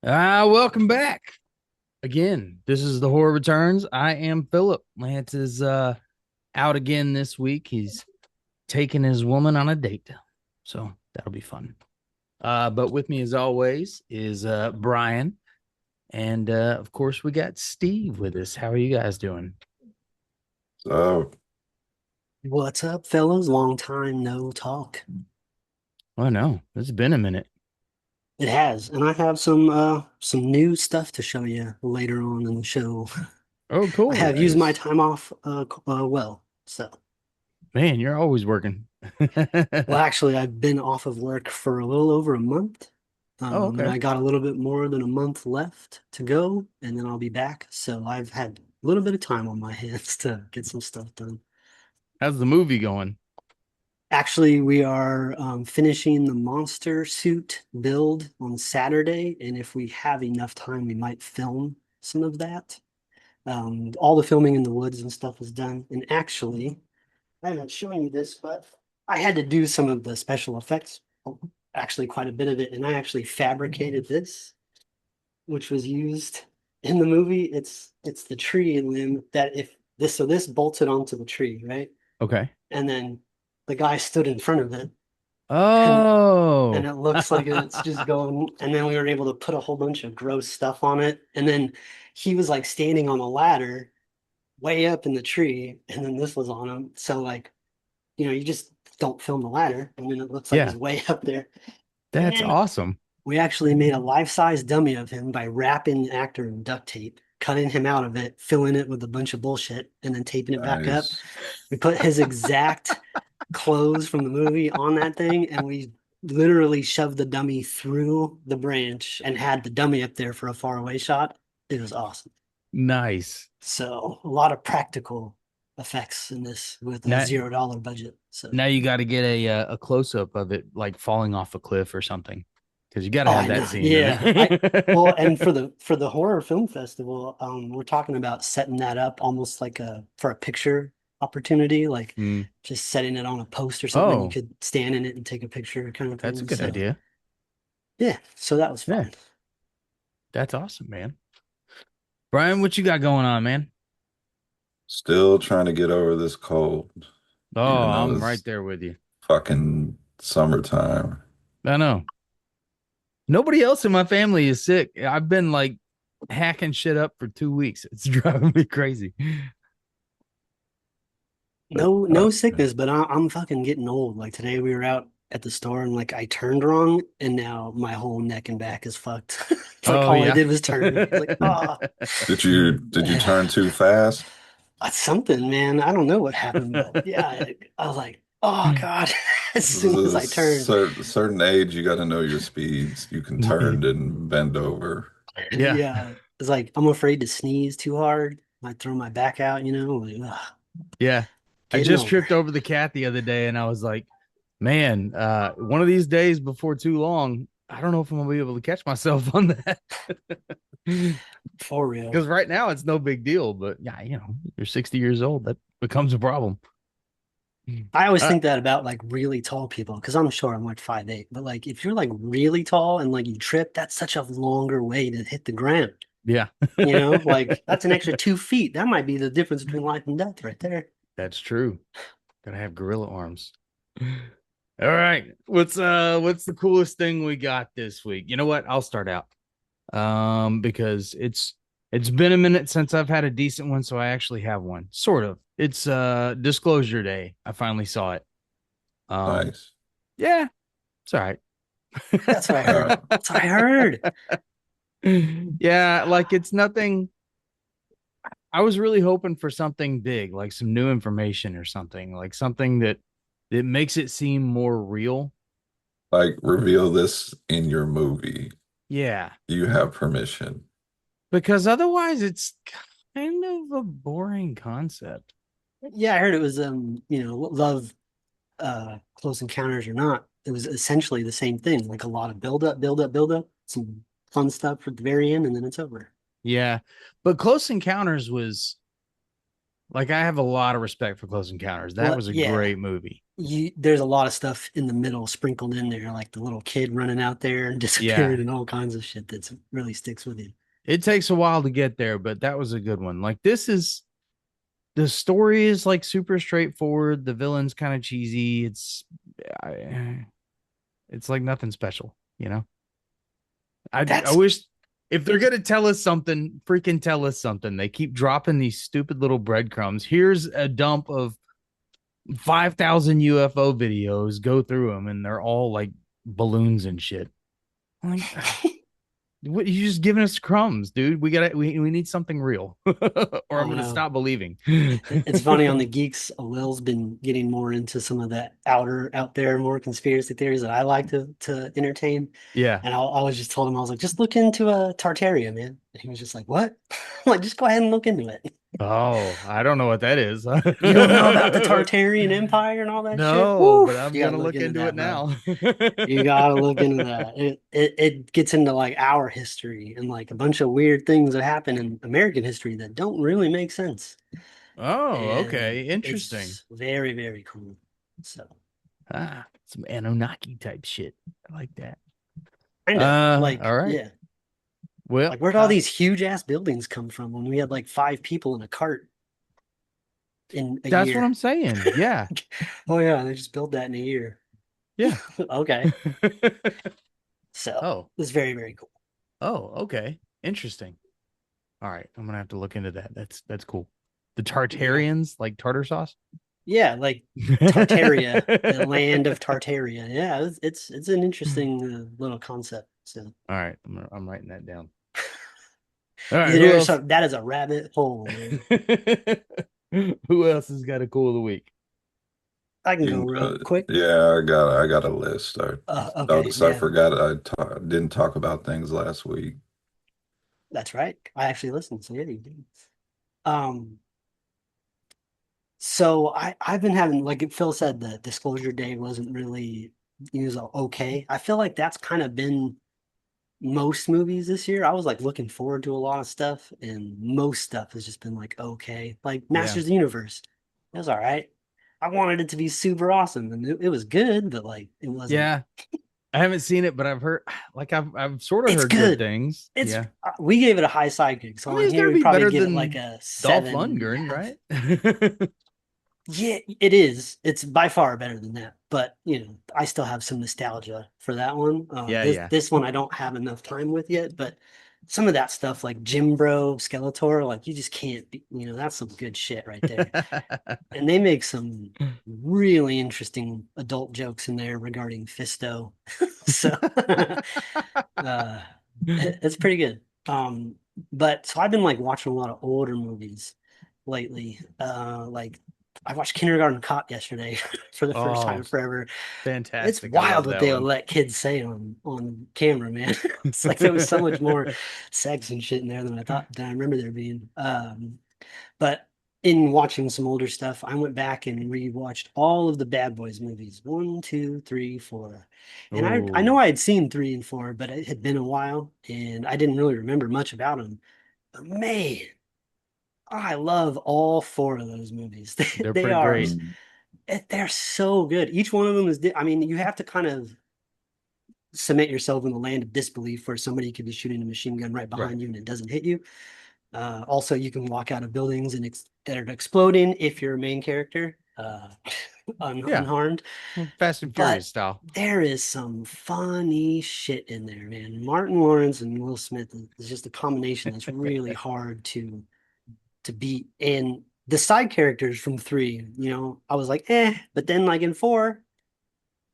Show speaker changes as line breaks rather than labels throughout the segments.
Welcome back again. This is the Horror Returns. I am Philip. Lance is out again this week. He's taking his woman on a date, so that'll be fun. But with me as always is Brian, and of course we got Steve with us. How are you guys doing?
So,
What's up, fellas? Long time no talk.
Oh no, it's been a minute.
It has, and I have some new stuff to show you later on in the show.
Oh,
I
cool,
have used my
nice.
time off well. So,
man. You're always working.
well, actually, I've been off of work for a little over a month.
Oh,
And
okay.
I got a little bit more than a month left to go, and then I'll be back. So I've had a little bit of time on my hands to get some stuff done.
How's the movie going?
Actually, we are finishing the monster suit build on Saturday, and if we have enough time, we might film some of that. All the filming in the woods and stuff is done. And actually, I'm not showing you this, but I had to do some of the special effects, actually quite a bit of it, and I actually fabricated this, which was used in the movie. It's the tree limb that if this so this bolted onto the tree, right?
Okay.
And then the guy stood in front of it and
Oh,
it looks like it's just going, and then we were able to put a whole bunch of gross stuff on it, and then he was like standing on a ladder way up in the tree, and then this was on him, so like, you just don't film the ladder, and then it looks like
yeah,
he's way up there.
that's
And
awesome.
we actually made a life-size dummy of him by wrapping the actor in duct tape, cutting him out of it, filling it with a bunch of bullshit, and then taping it back up.
Nice.
We put his exact clothes from the movie on that thing, and we literally shoved the dummy through the branch and had the dummy up there for a far away shot. It was awesome.
Nice.
So a lot of practical effects in this with a
Now,
$0 budget. So
now you got to get a close up of it, like falling off a cliff or something, because you got to
oh,
have
I
that
know.
scene, don't
Yeah. Well,
you?
and for the horror film festival, we're talking about setting that up almost like for a picture opportunity, like
Mm.
just setting it on a post or something. You
Oh,
could stand in it and take a picture kind of
that's a
thing.
good
So
idea.
yeah, so that was
Yeah,
fun.
that's awesome, man. Brian, what you got going on, man?
Still trying to get over this cold,
Oh,
even though
I'm right
it's
there with you.
fucking summertime.
I know. Nobody else in my family is sick. I've been like hacking shit up for 2 weeks. It's driving me crazy.
But
No sickness, but I'm fucking getting old. Like today we were out at the store and like I turned wrong and now my whole neck and back is fucked. It's like
Oh
all I
yeah.
did was turn. It's like, ah,
did you turn too fast?
that's something, man. I don't know what happened, but yeah, I was like, oh God, as
This
soon
is
as
a
I turned.
certain age, you got to know your speeds. You can turn and bend over.
Yeah.
Yeah, it's like I'm afraid to sneeze too hard. Might throw my back out, like, ugh,
Yeah. I
getting
just
older.
tripped over the cat the other day and I was like, man, one of these days before too long, I don't know if I'm gonna be able to catch myself on that.
For real.
Because right now it's no big deal, but yeah, you're 60 years old, that becomes a problem.
I always
Uh,
think that about like really tall people because I'm sure I'm like 5'8", but like if you're like really tall and like you trip, that's such a longer way to hit the ground.
yeah,
Like that's an extra 2 feet. That might be the difference between life and death right there.
that's true. Gotta have gorilla arms. All right. What's the coolest thing we got this week? You know what? I'll start out. Because it's been a minute since I've had a decent one, so I actually have one. Sort of. It's Disclosure Day. I finally saw it. Um,
Nice.
yeah, it's all right.
That's what I
Uh,
heard. That's what I heard.
Yeah, like it's nothing. I was really hoping for something big, like some new information or something, like something that makes it seem more real.
like reveal this in your movie.
Yeah,
You have permission.
because otherwise it's kind of a boring concept.
Yeah, I heard it was love Close Encounters or not. It was essentially the same thing, like a lot of build up, some fun stuff for the very end, and then it's over.
Yeah, but Close Encounters was like I have a lot of respect for Close Encounters. That
Well,
was a
yeah,
great movie.
there's a lot of stuff in the middle sprinkled in there, like the little kid running out there and
Yeah.
disappearing and all kinds of shit that's really sticks with you.
It takes a while to get there, but that was a good one. Like this is the story is like super straightforward. The villain's kind of cheesy. It's like nothing special, you know. I
That's
wish if they're gonna tell us something, freaking tell us something. They keep dropping these stupid little breadcrumbs. Here's a dump of 5,000 UFO videos. Go through them, and they're all like balloons and shit. I'm like, what you just giving us crumbs, dude? We need something real, or I'm
I
gonna
know.
stop believing.
It's funny on the Geeks. Will's been getting more into some of that out there, more conspiracy theories that I like to entertain.
Yeah.
And I was just told him, I was like, just look into a Tartaria, man. And he was just like, what? I'm like, just go ahead and look into it.
Oh, I don't know what that is.
You don't know about the Tartarian Empire and all that shit?
No,
Woo!
but I'm
You gotta
gonna
look
look
into
into it
that, bro.
now.
You gotta look into that. It gets into like our history and like a bunch of weird things that happen in American history that don't really make sense.
Oh,
And
okay. Interesting.
it's very, very cool. So
Some Anunnaki type shit. I like that.
kind of like,
All right.
yeah.
Well,
Like where'd all these huge ass buildings come from when we had like five people in a cart in a
that's what
year?
I'm saying. Yeah.
Oh yeah, they just built that in a year.
Yeah.
Okay. So
Oh,
it's very, very cool.
oh, okay. Interesting. All right. I'm gonna have to look into that. That's cool. The
Yeah.
Tartarians, like tartar sauce.
Yeah, like Tartaria, the land of Tartaria. Yeah, it's an interesting little concept. So
All right. I'm writing that down. All right. Who
there's
else?
some, that is a rabbit hole, man.
Who else has got a cool of the week?
I can go real quick.
Yeah, I got a list. Oh,
Okay,
'cause I
yeah,
forgot didn't talk about things last week.
that's right. I actually listened, so yeah, you did. Um, so I've been having like Phil said, the disclosure day wasn't really it was okay. I feel like that's kind of been most movies this year. I was like looking forward to a lot of stuff, and most stuff has just been like okay. Like
Yeah.
Masters of the Universe, it was all right. I wanted it to be super awesome, and it was good, but like it wasn't.
Yeah. I haven't seen it, but I've heard like I've sort of
It's
heard good
good.
things.
It's
Yeah.
we gave it a high sidekick,
I
so
mean,
on
it's
here
gotta
we'd
be
probably
better
give it like
than
a
Dolph
seven and a
Lundgren,
half.
right?
Yeah, it is. It's by far better than that. But I still have some nostalgia for that one.
Yeah,
This
yeah.
this one I don't have enough time with yet, but some of that stuff like Jim Bro, Skeletor, like you just can't be, that's some good shit right there. And they make some really interesting adult jokes in there regarding Fisto. So uh it's pretty good. But so I've been like watching a lot of older movies lately. Like I watched Kindergarten Cop yesterday for the first time
Oh,
in forever. It's
fantastic. I
wild
love
what
that
they'll
one.
let kids say on camera, man. It's like there was so much more sex and shit in there than I remember there being. But in watching some older stuff, I went back and rewatched all of the Bad Boys movies. One, two, three, four. And I know
Oh,
I had seen three and four, but it had been a while and I didn't really remember much about them. But man, I love all four of those movies.
they're
They
pretty
are
great.
Mm.
they're so good. Each one of them I mean, you have to kind of cement yourself in the land of disbelief where somebody could be shooting a machine gun right
Right.
behind you and it doesn't hit you. Also, you can walk out of buildings that are exploding if you're a main character,
Yeah.
unharmed.
Well, Fast and
But
Furious style.
there is some funny shit in there, man. Martin Lawrence and Will Smith is just a combination that's really hard to beat. And the side characters from three, I was like, but then like in four,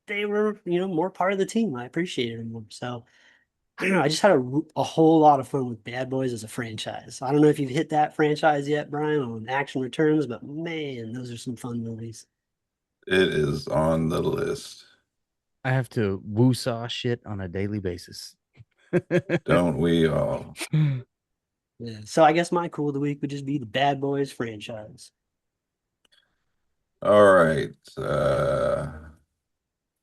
they were, more part of the team. I appreciated them more. So I don't know. I just had a whole lot of fun with Bad Boys as a franchise. I don't know if you've hit that franchise yet, Brian, on Action Returns, but man, those are some fun movies.
It is on the list.
I have to woo-saw shit on a daily basis.
Don't we all?
Yeah. So I guess my cool of the week would just be the Bad Boys franchise.
All right.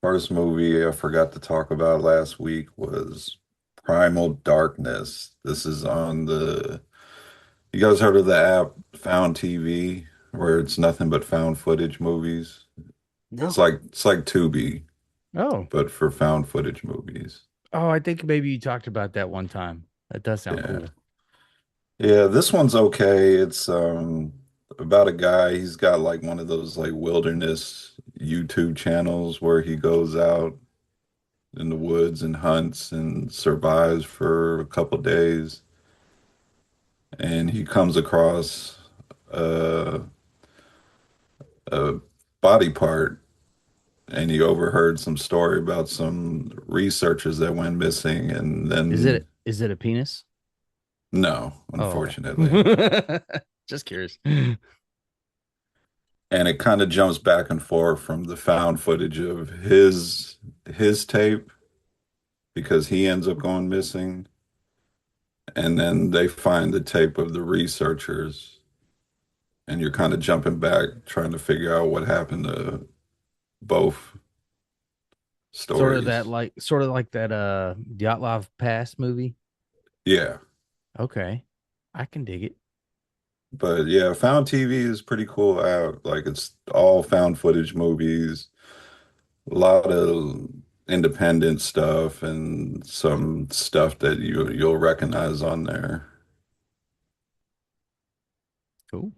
First movie I forgot to talk about last week was Primal Darkness. This is on you guys heard of the app Found TV, where it's nothing but found footage movies?
No.
It's like Tubi,
Oh,
but for found footage movies.
oh, I think maybe you talked about that one time. That does sound
Yeah.
cool.
Yeah, this one's okay. It's about a guy, he's got like one of those like wilderness YouTube channels where he goes out in the woods and hunts and survives for a couple days. And he comes across uh, a body part, and he overheard some story about some researchers that went missing. And then,
Is it a penis?
no,
Oh.
unfortunately.
Just curious.
And it kind of jumps back and forth from the found footage of his tape because he ends up going missing, and then they find the tape of the researchers, and you're kind of jumping back trying to figure out what happened to both stories.
Sort of like that Dyatlov Pass movie.
Yeah.
Okay. I can dig it.
But yeah, found TV is pretty cool out. Like it's all found footage movies, a lot of independent stuff and some stuff that you'll recognize on there.
Cool.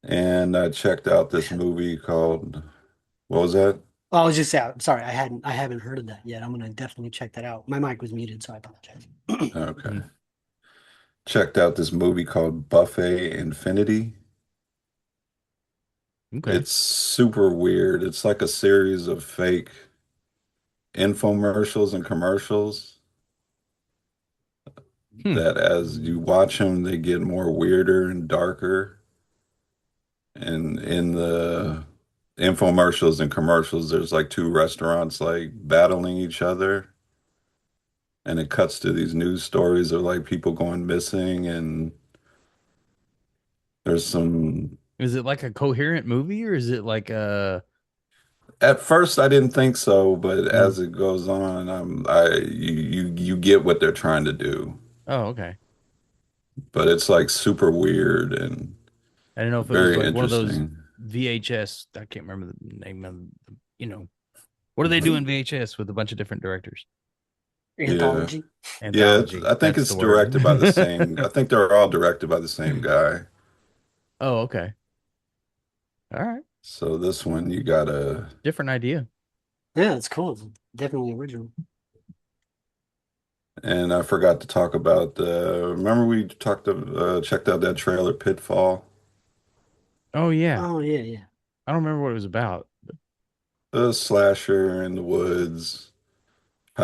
And I checked out this movie called, what was that?
Well, I was just out. Sorry, I haven't heard of that yet. I'm gonna definitely check that out. My mic was muted, so I apologize.
Okay.
Mm,
Checked out this movie called Buffet Infinity.
okay.
It's super weird. It's like a series of fake infomercials and commercials
Hmm.
that as you watch them, they get more weirder and darker. And in the infomercials and commercials, there's like two restaurants like battling each other. And it cuts to these news stories of like people going missing, and there's some.
Is it like a coherent movie or is it like a
At first, I didn't think so, but
mm.
as it goes on, you get what they're trying to do.
Oh, okay.
But it's like super weird and
I don't know if it was
very
like one of those
interesting.
VHS. I can't remember the name of you know, what do they do in VHS with a bunch of different directors?
Yeah.
Anthology.
Yeah,
Anthology.
I think
That's
it's
the word.
directed by the same. I think they're all directed by the same guy.
Oh, okay. All right.
So this one you gotta,
Different idea.
Yeah, it's cool. It's definitely original.
and I forgot to talk about remember we checked out that trailer Pitfall,
Oh yeah.
Oh yeah, yeah.
I don't remember what it was about.
the slasher in the woods,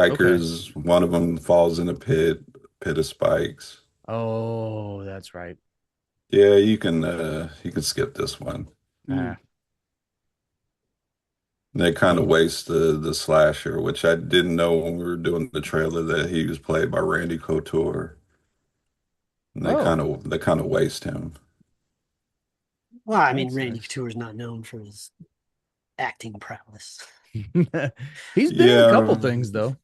Okay.
hikers, one of them falls in a pit of spikes.
Oh, that's right.
Yeah, you can skip this one.
Mm.
Ah.
They kind of waste the slasher, which I didn't know when we were doing the trailer that he was played by Randy Couture. And
Oh,
they kind of waste him.
Well, I mean,
that's
Randy
nice.
Couture is not known for his acting prowess.
He's been in a couple
Yeah,
things though.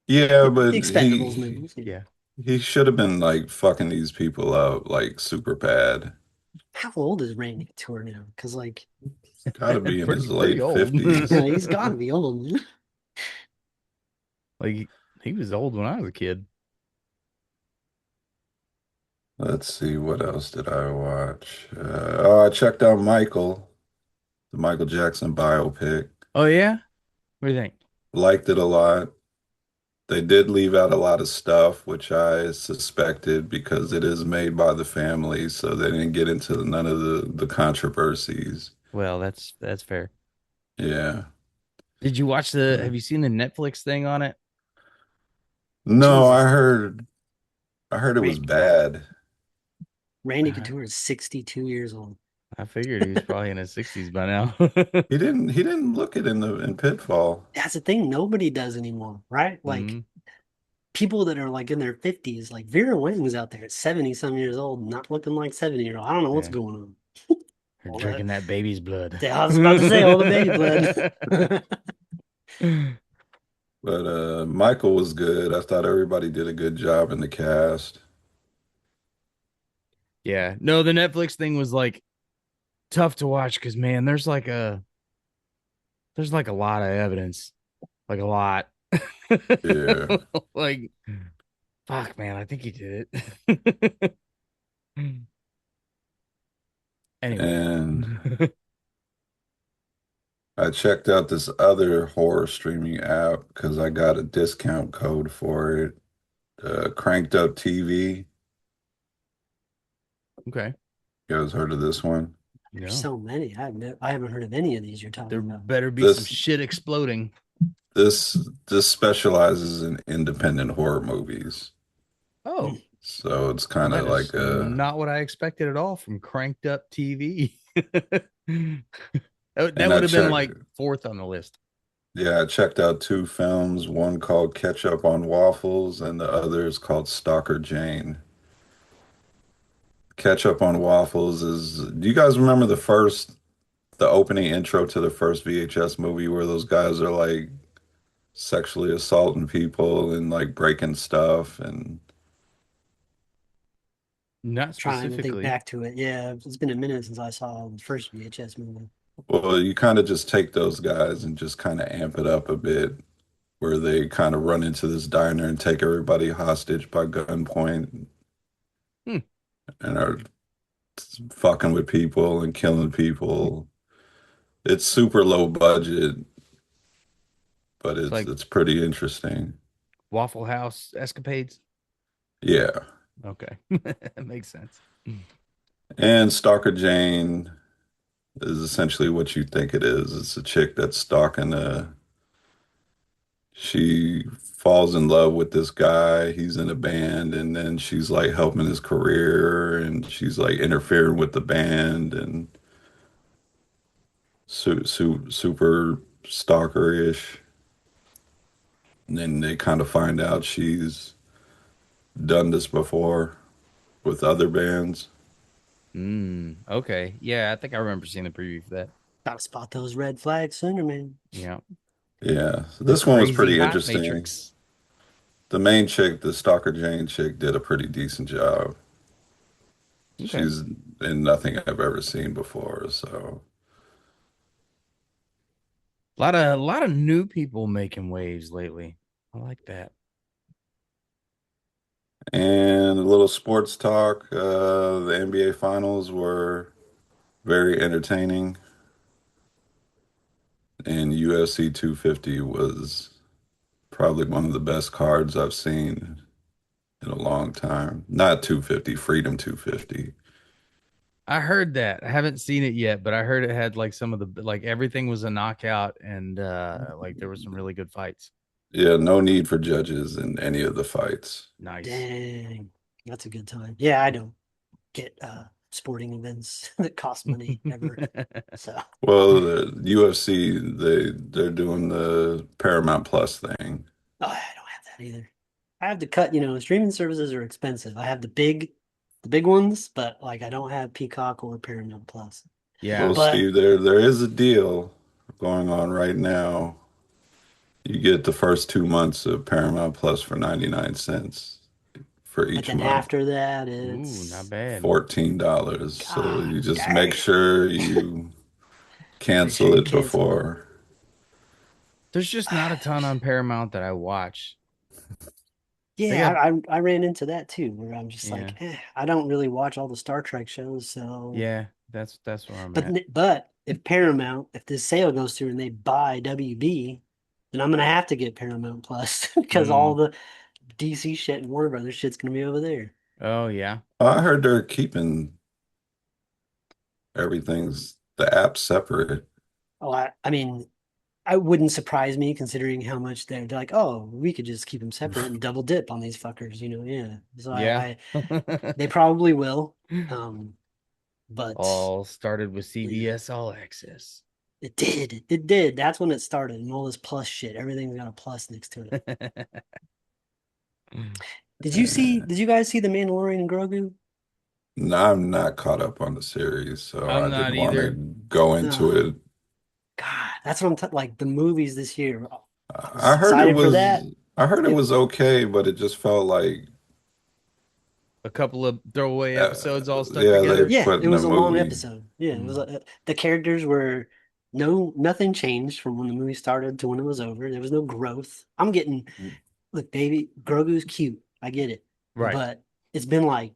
yeah,
The
but
Expendables movies. Yeah.
Yeah.
he should have been like fucking these people up like super bad.
How old is Randy Couture now? Because like,
Got to be in his
Pretty
late
old.
50s.
yeah, he's got to be old.
Like he was old when I was a kid.
Let's see, what else did I watch? Oh, I checked out Michael, the Michael Jackson biopic.
Oh yeah? What do you think?
Liked it a lot. They did leave out a lot of stuff, which I suspected because it is made by the family, so they didn't get into none of the controversies.
Well, that's fair.
Yeah.
Did you watch the have you seen the Netflix thing on it?
No,
Jesus.
I heard it was
Randy,
bad.
Randy
Uh,
Couture is 62 years old.
I figured he was probably in his 60s by now.
He didn't look it in the in Pitfall.
That's the thing nobody does anymore, right? Like
Mhm.
people that are like in their 50s, like Vera Wang's out there at 70 some years old, not looking like 70-year-old. I don't know what's
Yeah.
going on.
You're
All that,
drinking that baby's blood.
yeah, I was about to say all the baby blood.
But Michael was good. I thought everybody did a good job in the cast.
Yeah. No, the Netflix thing was like tough to watch because man, there's like a lot of evidence, like a lot.
Yeah.
Like, fuck, man, I think he did it. Anyway.
And I checked out this other horror streaming app because I got a discount code for it. Cranked Up TV.
Okay.
You guys heard of this one?
There's
No.
so many. I haven't heard of any of these you're
There
talking about.
better be some
This
shit exploding.
this this specializes in independent horror movies.
Oh,
So it's
well,
kind
that
of
is
like a
not what I expected at all from Cranked Up TV. That
and
would have been like fourth on the list.
I checked out two films, one called Ketchup on Waffles and the other is called Stalker Jane. Ketchup on Waffles is, do you guys remember the opening intro to the first VHS movie where those guys are like sexually assaulting people and like breaking stuff and
Not
Trying to think
specifically.
back to it. Yeah, it's been a minute since I saw the first VHS movie.
well, you kind of just take those guys and just kind of amp it up a bit where they kind of run into this diner and take everybody hostage by gunpoint
Hmm.
and are fucking with people and killing people. It's super low budget, but
It's like
it's pretty interesting.
Waffle House escapades.
Yeah.
Okay. That makes sense.
And Stalker Jane is essentially what you think it is. It's a chick that's stalking a she falls in love with this guy. He's in a band, and then she's like helping his career, and she's like interfering with the band and super stalkerish. And then they kind of find out she's done this before with other bands.
Okay. Yeah, I think I remember seeing the preview for that.
Gotta spot those red flags sooner, man.
Yeah.
Yeah, so
The
this one was
crazy
pretty
hot
interesting.
matrix.
The main chick, the Stalker Jane chick, did a pretty decent job.
Okay.
She's in nothing I've ever seen before, so.
A lot of new people making waves lately. I like that.
And a little sports talk. The NBA finals were very entertaining, and UFC 250 was probably one of the best cards I've seen in a long time. Not 250, Freedom 250.
I heard that. I haven't seen it yet, but I heard it had like some of the like everything was a knockout and like there were some really good fights.
Yeah, no need for judges in any of the fights.
Nice.
Dang, that's a good time. Yeah, I don't get sporting events that cost money ever. So
Well, the UFC, they're doing the Paramount Plus thing.
oh, I don't have that either. I have to cut, streaming services are expensive. I have the big ones, but like I don't have Peacock or Paramount Plus.
Yeah.
Well,
But
Steve, there is a deal going on right now. You get the first 2 months of Paramount Plus for 99 cents for
but
each
then
month.
after that,
Ooh, not
it's
bad.
$14. So
God
you just make
dang.
sure you
Make sure
cancel
you
it
cancel it.
before.
There's just not a ton on Paramount that I watch. They
Yeah,
got
I ran into that too, where I'm just
yeah.
like, I don't really watch all the Star Trek shows, so.
Yeah, that's where I'm
But
at.
but if Paramount, if this sale goes through and they buy WB, then I'm gonna have to get Paramount Plus because all
Mm.
the DC shit and Warner Brothers shit's gonna be over there.
Oh yeah.
I heard they're keeping the app separate.
Oh, I mean, I wouldn't surprise me considering how much they're like, oh, we could just keep them separate and double dip on these fuckers, yeah. So
Yeah.
they probably will. But
All started with CBS All Access.
it did. That's when it started, and all this plus shit. Everything's got a plus next to it.
Uh,
Did you guys see The Mandalorian and Grogu?
no, I'm not caught up on the series, so
I'm
I
not
didn't want to
either.
go into
No.
it.
God, that's what like the movies this year. I was
I heard it
excited for
was
that.
I heard it
It,
was okay, but it just felt like
A couple of throwaway episodes all stuck
yeah, they
together.
Yeah,
put
it
in a
was a long
movie.
episode. Yeah, it was.
Mm.
The characters were nothing changed from when the movie started to when it was over. There was no growth. I'm getting look, baby, Grogu's cute. I get it,
Right.
but it's been like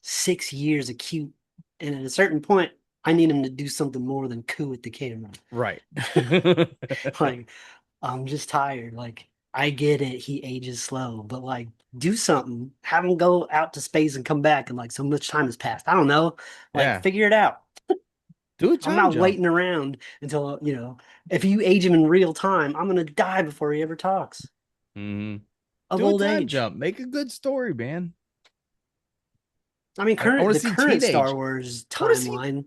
6 years of cute, and at a certain point, I need him to do something more than coo at the camera.
Right.
Like, I'm just tired. Like, I get it, he ages slow, but like, do something. Have him go out to space and come back, and like, so much time has passed. I don't know. Like,
Yeah.
figure it out.
Do a
I'm
time
not
jump.
waiting around until, if you age him in real time, I'm gonna die before he ever talks
Mhm.
of
Do a
old
time
age.
jump. Make a good story, man.
I mean,
I want to
the
see
current Star
teenage.
Wars
I want to see
timeline,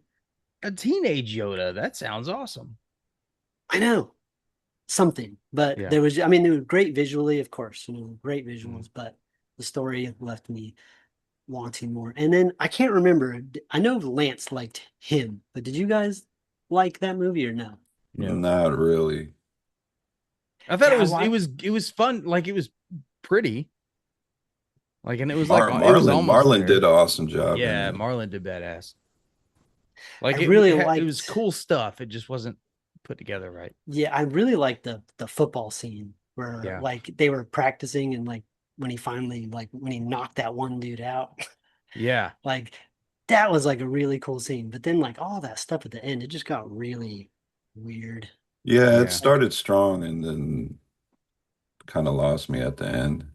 a teenage Yoda. That sounds awesome.
I know something, but
Yeah.
there was, I mean, they were great visually, of course, great
Mm.
visuals, but the story left me wanting more. And then I can't remember. I know Lance liked him, but did you guys like that movie or no?
No.
Not really.
I thought
Yeah,
it
I
was it
watched.
was it was fun. Like it was pretty. Like and it was like it was
Marlon
almost
Marlon did
there.
an awesome job in
Yeah,
it.
Marlon did badass.
I
Like
really
it was
liked.
cool stuff. It just wasn't put together right.
Yeah, I really liked the football scene where
Yeah.
like they were practicing and like when he finally like when he knocked that one dude out,
Yeah.
like that was like a really cool scene. But then like all that stuff at the end, it just got really weird.
Yeah, it
Yeah.
Like,
started strong and then kind of lost me at the end.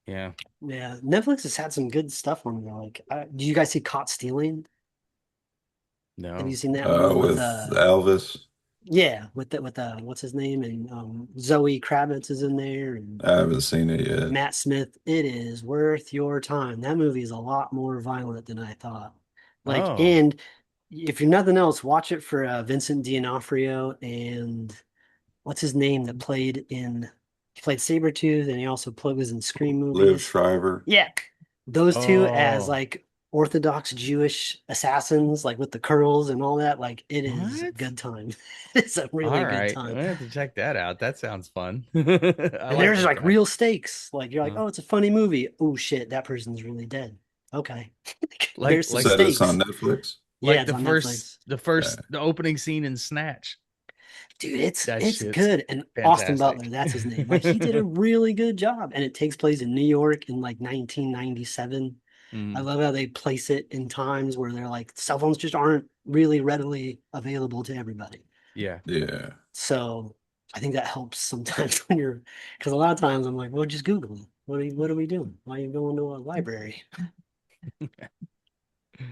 Yeah.
yeah, Netflix has had some good stuff on there. Like, do you guys see Caught Stealing? Have you
No.
seen that one with
With Elvis,
yeah, with the what's his name and Zoe Kravitz is in there and
I haven't seen it yet.
Matt Smith. It is worth your time. That movie is a lot more violent than I thought. Like,
Oh.
and if you're nothing else, watch it for Vincent D'Onofrio and what's his name that he played Sabretooth and he also was in Scream
Liv
movies.
Schreiber.
Yeah, those two as
Oh.
like Orthodox Jewish assassins, like with the curls and all that. Like, it is a
What?
good time. It's a really
All
good
right. I'm
time.
gonna have to check that out. That sounds fun. I
And
like
there's
that
like
guy.
real stakes. Like you're like,
Uh,
oh, it's a funny movie. Oh shit, that person's really dead. Okay.
like
There's
You
some
like
said it's on
stakes.
Netflix.
Yeah,
like
it's
the
on
first
Netflix.
Yeah.
the opening scene in Snatch.
Dude,
That
it's
shit's
good. And Austin Butler,
fantastic.
that's his name. Like he did a really good job. And it takes place in New York in like 1997. I
Mm,
love how they place it in times where they're like cell phones just aren't really readily available to everybody.
yeah.
Yeah.
So I think that helps sometimes when you're because a lot of times I'm like, well, just Google it. What are we doing? Why are you going to a library?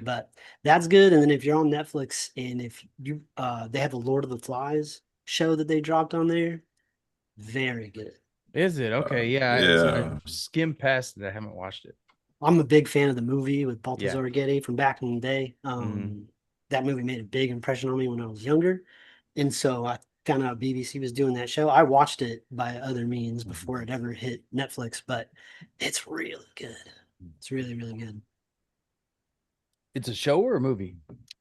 But that's good. And then if you're on Netflix and if you they have the Lord of the Flies show that they dropped on there, very good.
Is it? Okay. Yeah. I
Yeah.
skimmed past it. I haven't watched it.
I'm a big fan of the movie with
Yeah.
Balthazar Getty from back in the day.
Hmm.
That movie made a big impression on me when I was younger. And so I found out BBC was doing that show. I watched it by other means before it ever hit Netflix, but it's really good. It's really, really good.
It's a show or a movie?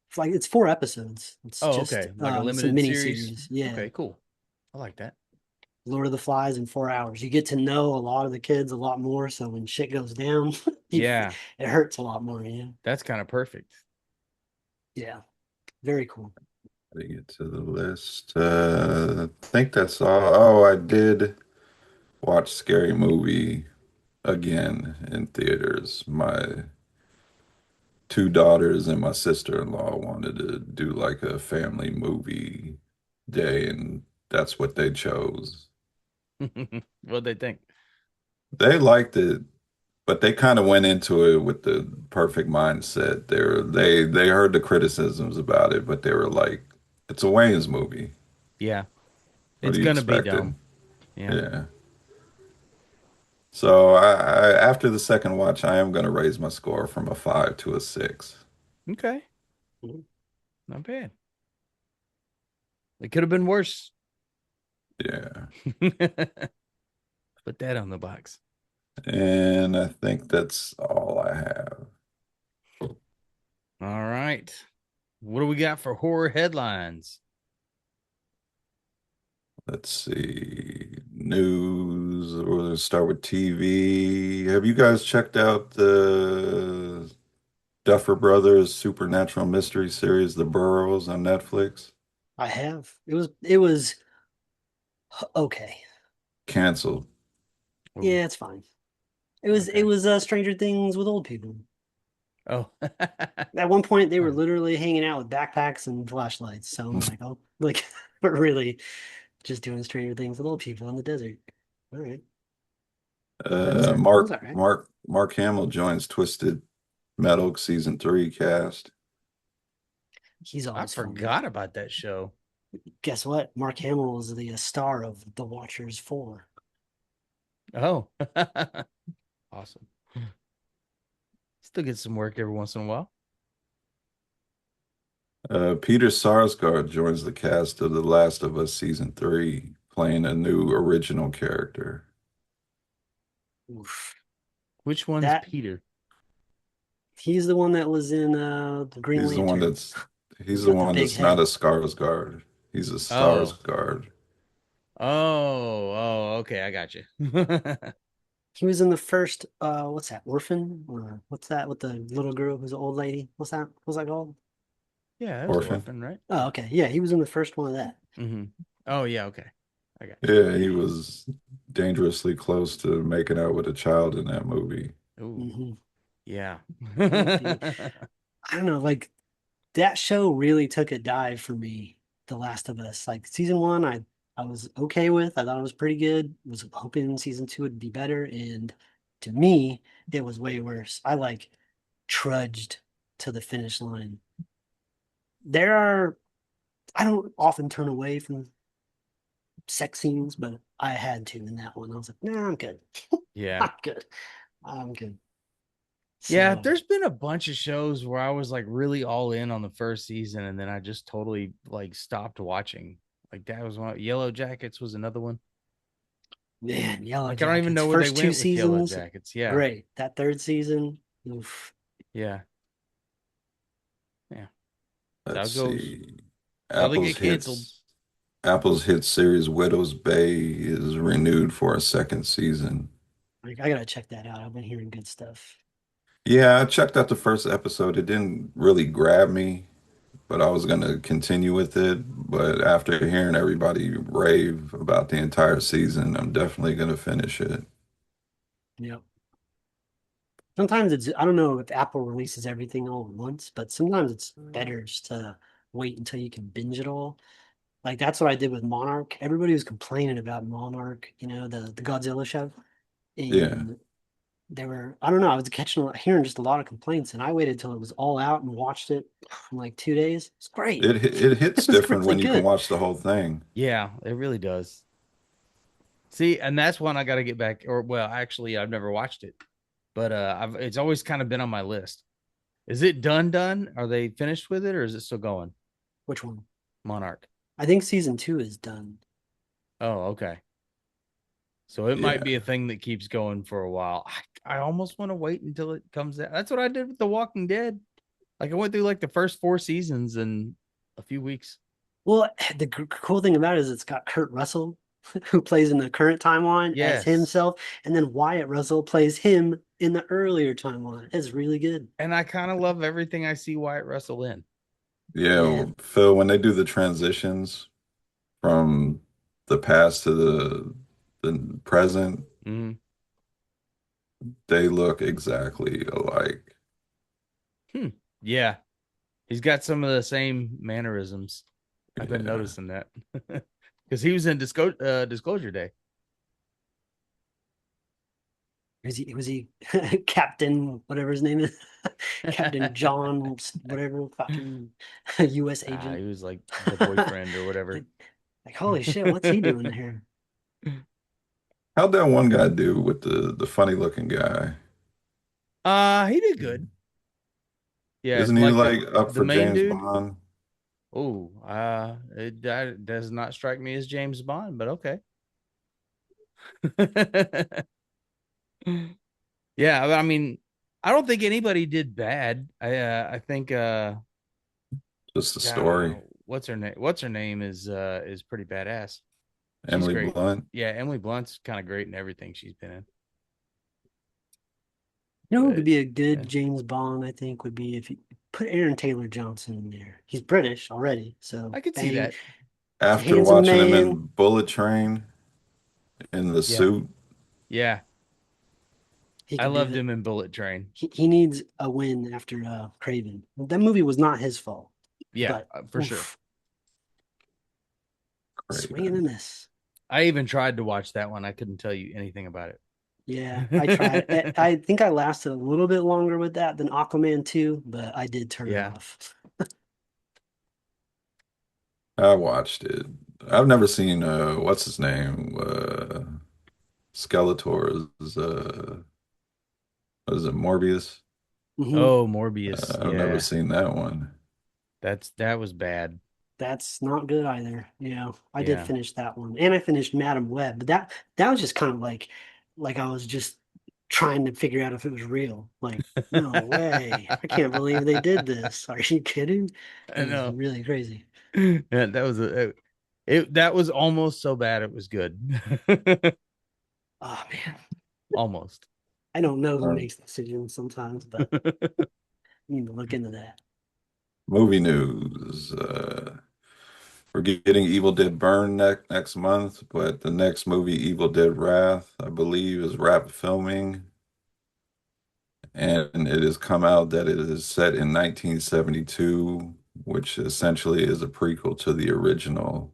It's like it's 4 episodes. It's
Oh,
just
okay. Like a
it's a
limited
mini
series.
series. Yeah.
Okay, cool. I like that.
Lord of the Flies in 4 hours. You get to know a lot of the kids a lot more. So when shit goes down,
Yeah,
it hurts a lot more. Yeah.
that's kind of perfect.
Yeah. Very cool.
To get to the list. I think that's all. Oh, I did watch Scary Movie again in theaters. My two daughters and my sister-in-law wanted to do like a family movie day, and that's what they chose.
What'd they think?
They liked it, but they kind of went into it with the perfect mindset. They heard the criticisms about it, but they were like, "It's a Wayne's movie.
Yeah,
What
it's
do you
gonna be
expected?"
dumb. Yeah.
Yeah. So after the second watch, I am going to raise my score from a 5 to a 6.
Okay.
Mhm.
Not bad. It could have been worse.
Yeah.
Put that on the box.
And I think that's all I have.
All right. What do we got for horror headlines?
Let's see. News. news. We'll start with TV. Have you guys checked out the Duffer Brothers Supernatural Mystery Series, The Burrows on Netflix?
I have. It was okay.
Canceled.
Ooh.
Yeah, it's fine. It was Stranger Things with old people.
Oh.
At one point, they were literally hanging out with backpacks and flashlights. So I'm like, oh, like we're really just doing Stranger Things with old people in the desert. All right. It was all right.
Mark Hamill joins Twisted Metal season 3 cast.
He's
I
always fun.
forgot about that show.
Guess what? Mark Hamill is the star of The Watchers 4.
Oh. Awesome. Still get some work every once in a while.
Peter Sarsgaard joins the cast of The Last of Us season 3, playing a new original character.
Oof.
Which one's
That
Peter?
he's the one that was in the Green
He's the one
Lantern.
he's the
Got the
one
big
that's not
head.
a Skarsgård. He's a
Oh.
Skarsgård.
Oh, okay, I got you.
He was in the first what's that, Orphan? Or what's that with the little girl who's an old lady? What's that called?
Yeah, that was
Orphan.
Orphan, right?
Oh, okay. Yeah, he was in the first one of that.
Mm-hmm. Oh, yeah, okay. I got you.
Yeah, he was dangerously close to making out with a child in that movie.
Ooh,
Hmm.
yeah.
I don't know, like that show really took a dive for me, The Last of Us. Like season one, I was okay with. I thought it was pretty good. Was hoping season two would be better, and to me, it was way worse. I like trudged to the finish line. There are I don't often turn away from sex scenes, but I had to in that one. I was like, nah, I'm good.
Yeah.
I'm good. I'm good.
Yeah,
So
there's been a bunch of shows where I was like really all in on the first season and then I just totally like stopped watching. Like that was one. Yellow Jackets was another one.
man, Yellow
Like I don't even
Jackets.
know where they
First two
went with Yellow
seasons,
Jackets. Yeah.
great. That third season, oof.
Yeah. Yeah. That's how
Let's
it goes.
see.
That's how they
Apple's
get canceled.
hits Apple's hit series Widow's Bay is renewed for a second season.
Like, I gotta check that out. I've been hearing good stuff.
Yeah, I checked out the first episode. It didn't really grab me, but I was gonna continue with it. But after hearing everybody rave about the entire season, I'm definitely gonna finish it.
Yep. Sometimes it's I don't know if Apple releases everything all at once, but sometimes it's better just to wait until you can binge it all. Like that's what I did with Monarch. Everybody was complaining about Monarch, the Godzilla show.
Yeah.
And I don't know, I was hearing just a lot of complaints, and I waited till it was all out and watched it in like 2 days. It's great.
It hits
It was
different
really
when you can
good.
watch the whole thing.
Yeah, it really does. See, and that's one I got to get back. Or, well, actually, I've never watched it, but it's always kind of been on my list. Is it done? Are they finished with it, or is it still going?
Which one?
Monarch.
I think season two is done.
Oh, okay. So it might be
Yeah.
a thing that keeps going for a while. I almost want to wait until it comes out. That's what I did with The Walking Dead. Like I went through like the first 4 seasons in a few weeks.
Well, the cool thing about it is it's got Kurt Russell, who plays in the current timeline as
Yes.
himself, and then Wyatt Russell plays him in the earlier timeline. It's really good.
And I kind of love everything I see Wyatt Russell in.
Yeah,
Yeah.
well, Phil, when they do the transitions from the past to the present,
Mhm.
they look exactly alike.
Hmm. Yeah. He's got some of the same mannerisms. I've been
Yeah.
noticing that. Because he was in Disclosure Day.
Was he Captain, whatever his name is? Captain John, whatever, fucking US agent.
He was like the boyfriend or whatever.
Like, like, holy shit, what's he doing here?
How'd that one guy do with the funny looking guy?
He did good. Yeah,
Isn't he
like
like up
the
for
main
James
dude.
Bond?
Oh, that does not strike me as James Bond, but okay. Yeah, I mean, I don't think anybody did bad. I think
Just the story.
what's her name? What's her name is pretty badass. She's
Emily
great.
Blunt.
Yeah, Emily Blunt's kind of great in everything she's been in.
You know who could
But
be a good
yeah.
James Bond, I think, would be if you put Aaron Taylor Johnson in there. He's British already, so
I could see
bang.
that.
He's a
After
handsome
watching him
man.
in Bullet Train in the
Yeah.
suit,
Yeah.
He
I
could do
loved
it.
him in Bullet Train.
He needs a win after Craven. That movie was not his fault,
Yeah,
but
for sure.
oof, swing and a
Craven.
miss.
I even tried to watch that one. I couldn't tell you anything about
Yeah, I tried.
it.
I think I lasted a little bit longer with that than Aquaman 2, but I did turn it
Yeah.
off.
I watched it. I've never seen what's his name? Skeletor's what is it, Morbius?
Mhm.
Oh, Morbius.
I've never
Yeah.
seen that one.
That was bad.
That's not good either. Yeah, I did
Yeah.
finish that one, and I finished Madam Web, but that was just kind of like I was just trying to figure out if it was real. Like, no way! I can't believe they did this. Are you kidding? It
I
was
know.
really crazy.
Yeah, that was that was almost so bad it was good.
Oh man,
Almost.
I don't know who
Uh,
makes decisions sometimes, but you need to look into that.
Movie news. We're getting Evil Dead Burn next month, but the next movie, Evil Dead Wrath, I believe, is wrapped filming, and it has come out that it is set in 1972, which essentially is a prequel to the original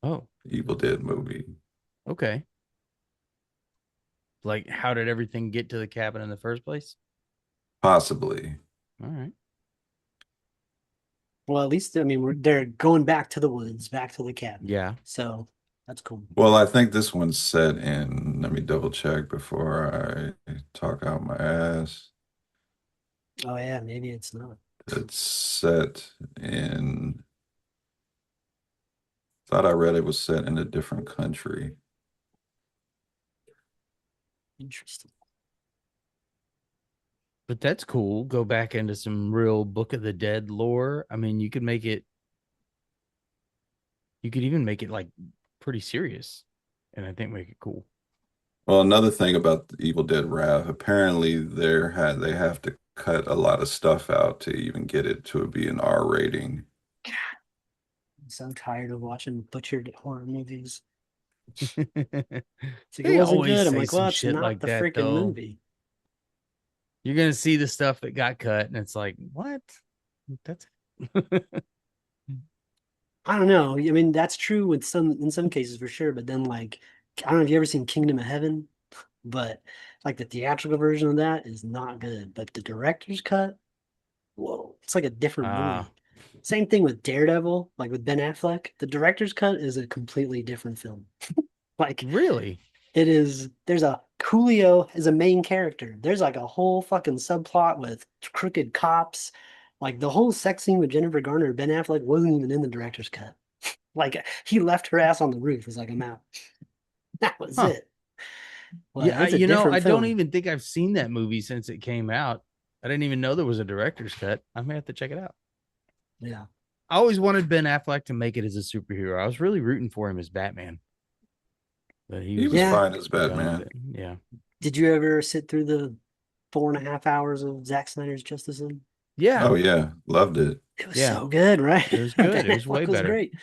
Oh,
Evil Dead movie.
okay. Like, how did everything get to the cabin in the first place?
Possibly.
All right.
Well, at least I mean they're going back to the woods, back to the cabin,
Yeah.
so that's cool.
Well, I think this one's set in, let me double check before I talk out my ass.
Oh yeah, maybe it's not.
It's set in, thought I read it was set in a different country.
Interesting.
But that's cool. Go back into some real Book of the Dead lore. I mean, you could even make it like pretty serious and I think make it cool.
Well, another thing about the Evil Dead Wrath, apparently they have to cut a lot of stuff out to even get it to be an R rating.
I'm so tired of watching butchered horror movies. It's like it
They
wasn't
always
good. I'm
say
like,
some
well, it's
shit
not
like
the
that
freaking
though.
movie.
You're gonna see the stuff that got cut, and it's like, what? That's
I don't know. I mean, that's true with some in some cases for sure, but then like I don't know if you ever seen Kingdom of Heaven, but like the theatrical version of that is not good. But the director's cut, whoa, it's like a different
ah
movie. Same thing with Daredevil, like with Ben Affleck. The director's cut is a completely different film. Like
really?
it is, there's a Coolio as a main character. There's like a whole fucking subplot with crooked cops. Like the whole sex scene with Jennifer Garner and Ben Affleck wasn't even in the director's cut. Like he left her ass on the roof. It's like, I'm out. That was
Huh.
it. Well,
Yeah,
it's a
you know,
different
I don't
film.
even think I've seen that movie since it came out. I didn't even know there was a director's cut. I may have to check it out.
Yeah.
I always wanted Ben Affleck to make it as a superhero. I was really rooting for him as Batman, but he
He
was
was
Yeah.
fine as
done with
Batman.
it. Yeah.
Did you ever sit through the 4.5 hours of Zack Snyder's Justice League?
Yeah.
Oh yeah, loved it.
It was
Yeah.
so good, right?
It was
Ben
good. It was way
Affleck was
better.
great.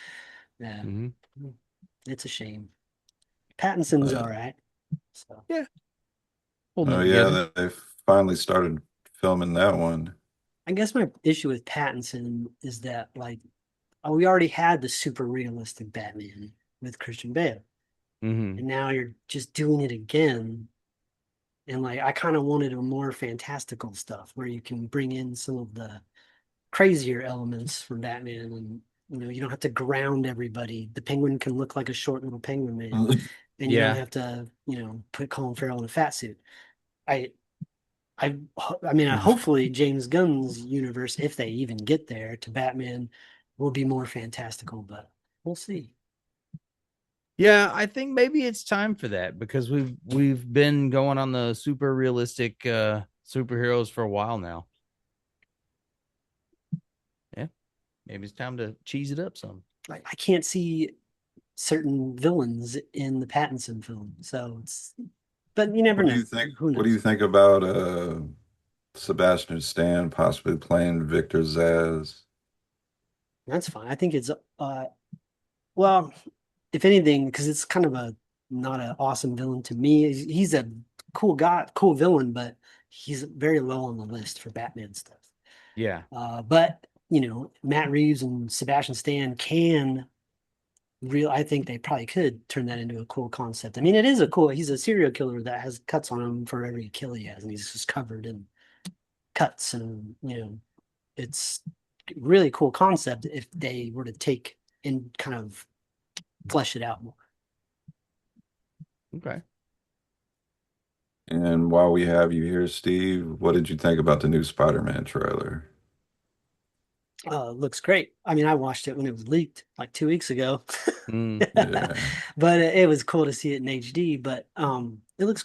Yeah.
Hmm.
It's a shame. Pattinson's
Uh,
all right. So
Yeah. Holding
oh
it
yeah,
together.
they finally started filming that one.
I guess my issue with Pattinson is that like we already had the super realistic Batman with Christian Bale,
Hmm.
and now you're just doing it again. And like I kind of wanted a more fantastical stuff where you can bring in some of the crazier elements from Batman, and you don't have to ground everybody. The Penguin can look like a short little penguin man, and you don't
Yeah.
have to put Colin Farrell in a fat suit. I I mean, hopefully James Gunn's universe, if they even get there to Batman, will be more fantastical, but we'll see.
Yeah, I think maybe it's time for that because we've been going on the super realistic superheroes for a while now. Yeah, maybe it's time to cheese it up some.
I can't see certain villains in the Pattinson film. So it's, but you never
What do
know.
you think?
Who
What do you
knows?
think about Sebastian Stan possibly playing Victor Zsasz?
That's fine. I think it's well, if anything, because it's kind of a not an awesome villain to me. He's a cool guy, cool villain, but he's very low on the list for Batman stuff.
Yeah.
But you know, Matt Reeves and Sebastian Stan can real. I think they probably could turn that into a cool concept. I mean, it is a cool. He's a serial killer that has cuts on him for every kill he has, and he's just covered in cuts, and you know, it's really cool concept if they were to take and kind of flesh it out more.
Okay.
And while we have you here, Steve, what did you think about the new Spider-Man trailer?
Looks great. I mean, I watched it when it was leaked like 2 weeks ago,
Mm.
Yeah.
but it was cool to see it in HD. But it looks.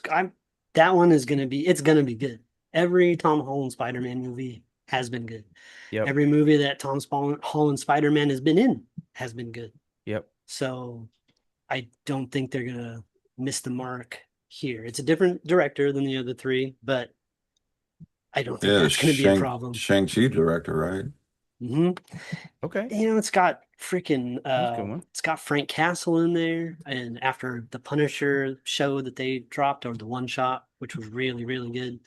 That one is gonna be. It's gonna be good. Every Tom Holland Spider-Man movie has been good.
Yep.
Every movie that Holland Spider-Man has been in has been good.
Yep.
So I don't think they're gonna miss the mark here. It's a different director than the other three, but I don't think
Yeah,
that's gonna be a problem.
Shang-Chi director, right?
Hmm.
Okay.
You know, it's got freaking
That's a good one.
it's got Frank Castle in there, and after the Punisher show that they dropped, or the one shot, which was really, really good.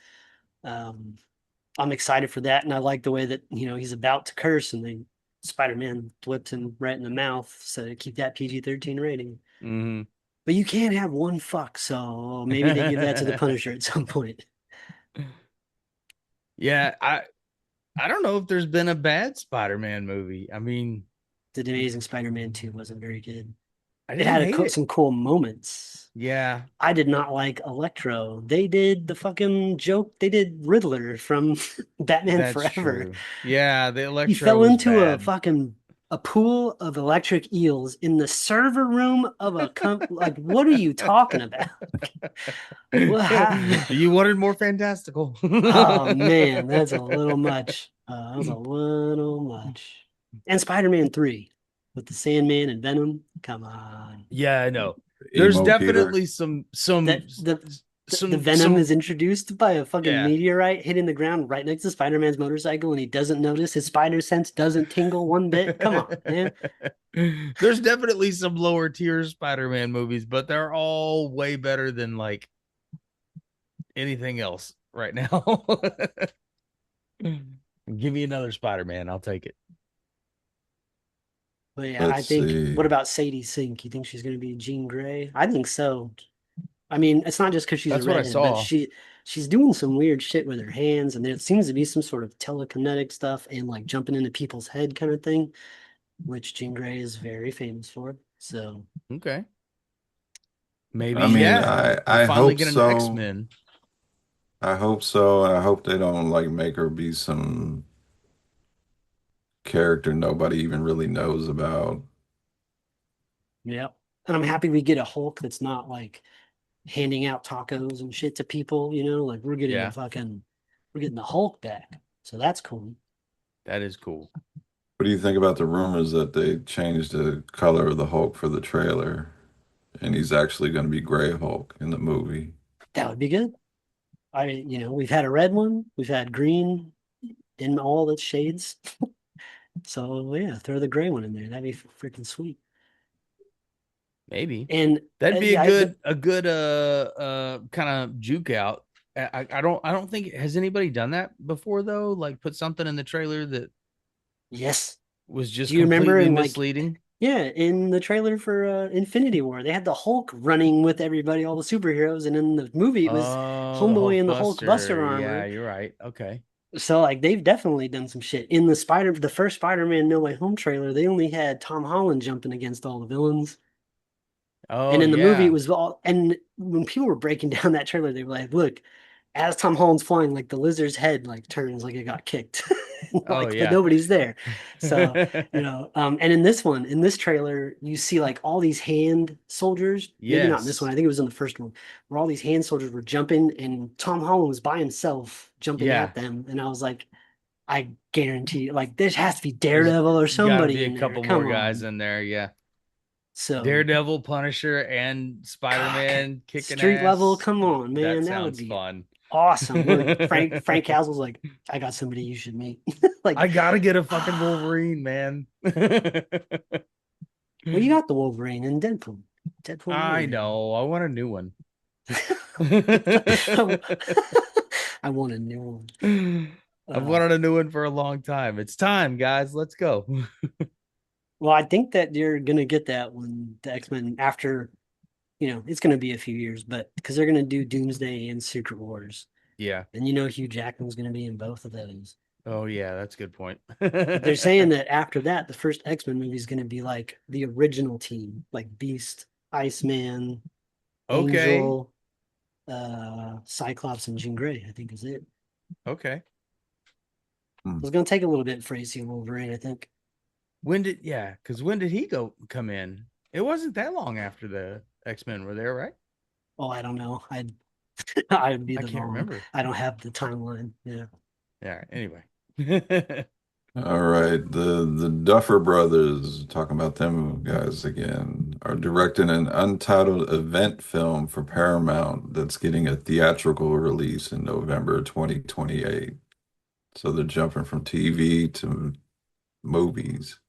Um, I'm excited for that, and I like the way that, you know, he's about to curse and then Spider-Man whips him right in the mouth, so to keep that PG-13 rating.
Hmm.
But you can't have one fuck, so maybe they give that to the Punisher at some point.
Yeah, I don't know if there's been a bad Spider-Man movie. I mean,
The Amazing Spider-Man 2 wasn't very good.
I
It
didn't
had
hate it.
some cool moments.
Yeah,
I did not like Electro. They did the fucking joke. They did Riddler from Batman
that's
Forever.
true. Yeah, the
He
Electro
fell
was
into
bad.
a pool of electric eels in the server room of a like, what are you talking about? What?
You wanted more fantastical.
Oh man, that's a little much. That was a little much. And Spider-Man 3 with the Sandman and Venom. Come on.
Yeah, I know. There's
Emo Peter.
definitely some
That the
some
Venom
some
is introduced by a fucking
yeah.
meteorite hitting the ground right next to Spider-Man's motorcycle, and he doesn't notice. His spider sense doesn't tingle one bit. Come on, man.
There's definitely some lower tier Spider-Man movies, but they're all way better than like anything else right now. Give me another Spider-Man, I'll take it.
But yeah, I
Let's
think.
see.
What about Sadie Sink? You think she's going to be Jean Grey? I think so. I mean, it's not just because she's a
That's what I
redhead, but
saw.
she's doing some weird shit with her hands, and there seems to be some sort of telekinetic stuff and like jumping into people's head kind of thing, which Jean Grey is very famous for. So
Okay. Maybe,
I mean,
yeah.
I
We'll
I
finally
hope
get an
so.
X-Men.
I hope so. I hope they don't like make her be some character nobody even really knows about.
yeah, and I'm happy we get a Hulk that's not like handing out tacos and shit to people. You know, like
Yeah,
we're getting the Hulk back, so that's cool.
that is cool.
What do you think about the rumors that they changed the color of the Hulk for the trailer and he's actually going to be Gray Hulk in the movie?
That would be good. You know, we've had a red one, we've had green in all its shades. So yeah, throw the gray one in there. That'd be freaking sweet.
Maybe.
And
That'd be
yeah,
a good kind of juke out. I don't think has anybody done that before though, like put something in the trailer that
yes.
was just
Do you remember
completely
in like
misleading.
yeah, in the trailer for Infinity War, they had the Hulk running with everybody, all the superheroes, and in the movie it was
Oh, the
Homeboy
Hulk
in the Hulk Buster
Buster. Yeah,
armor.
you're right. Okay.
So like they've definitely done some shit. In the first Spider-Man No Way Home trailer, they only had Tom Holland jumping against all the villains.
Oh
And in the movie, it
yeah.
was all. And when people were breaking down that trailer, they were like, "Look, as Tom Holland's flying, like the lizard's head like turns like it got kicked,
Oh
but
yeah.
nobody's there." So you know, and in this trailer, you see like all these hand soldiers. Maybe not in this one.
Yes.
I think it was in the first one, where all these hand soldiers were jumping, and Tom Holland was by himself jumping
Yeah.
at them. And I was like, I guarantee, like, there has to be
There's
Daredevil or
got to
somebody
be a
in there.
couple more
Come
guys
on.
in there. Yeah.
So
Daredevil, Punisher, and
God,
Spider-Man kicking
street level,
ass.
come on,
That
man, that would
sounds
be
fun.
awesome. Look, Frank Castle's like, I got somebody you should meet. Like,
I gotta get a fucking Wolverine, man.
well, you got the Wolverine and Deadpool. Deadpool and
I
Wolverine.
know. I want a new one.
I want a new one.
I've
Uh,
wanted a new one for a long time. It's time, guys. Let's go.
well, I think that you're gonna get that when the X-Men after, it's gonna be a few years, but because they're gonna do Doomsday and Secret Wars,
Yeah.
and Hugh Jackman's gonna be in both of those.
Oh, yeah. That's a good point.
But they're saying that after that, the first X-Men movie is gonna be like the original team, like Beast, Iceman,
Okay.
Angel, Cyclops, and Jean Grey, I think is it.
Okay.
Hmm.
So it's gonna take a little bit for AC Wolverine, I think.
Because when did he come in? It wasn't that long after the X-Men were there, right?
Oh, I don't know. I'd be
I
the
can't
wrong.
remember.
I don't have the timeline. Yeah.
Yeah. Anyway.
All right, the Duffer Brothers, talking about them guys again, are directing an untitled event film for Paramount that's getting a theatrical release in November 2028. So they're jumping from TV to movies.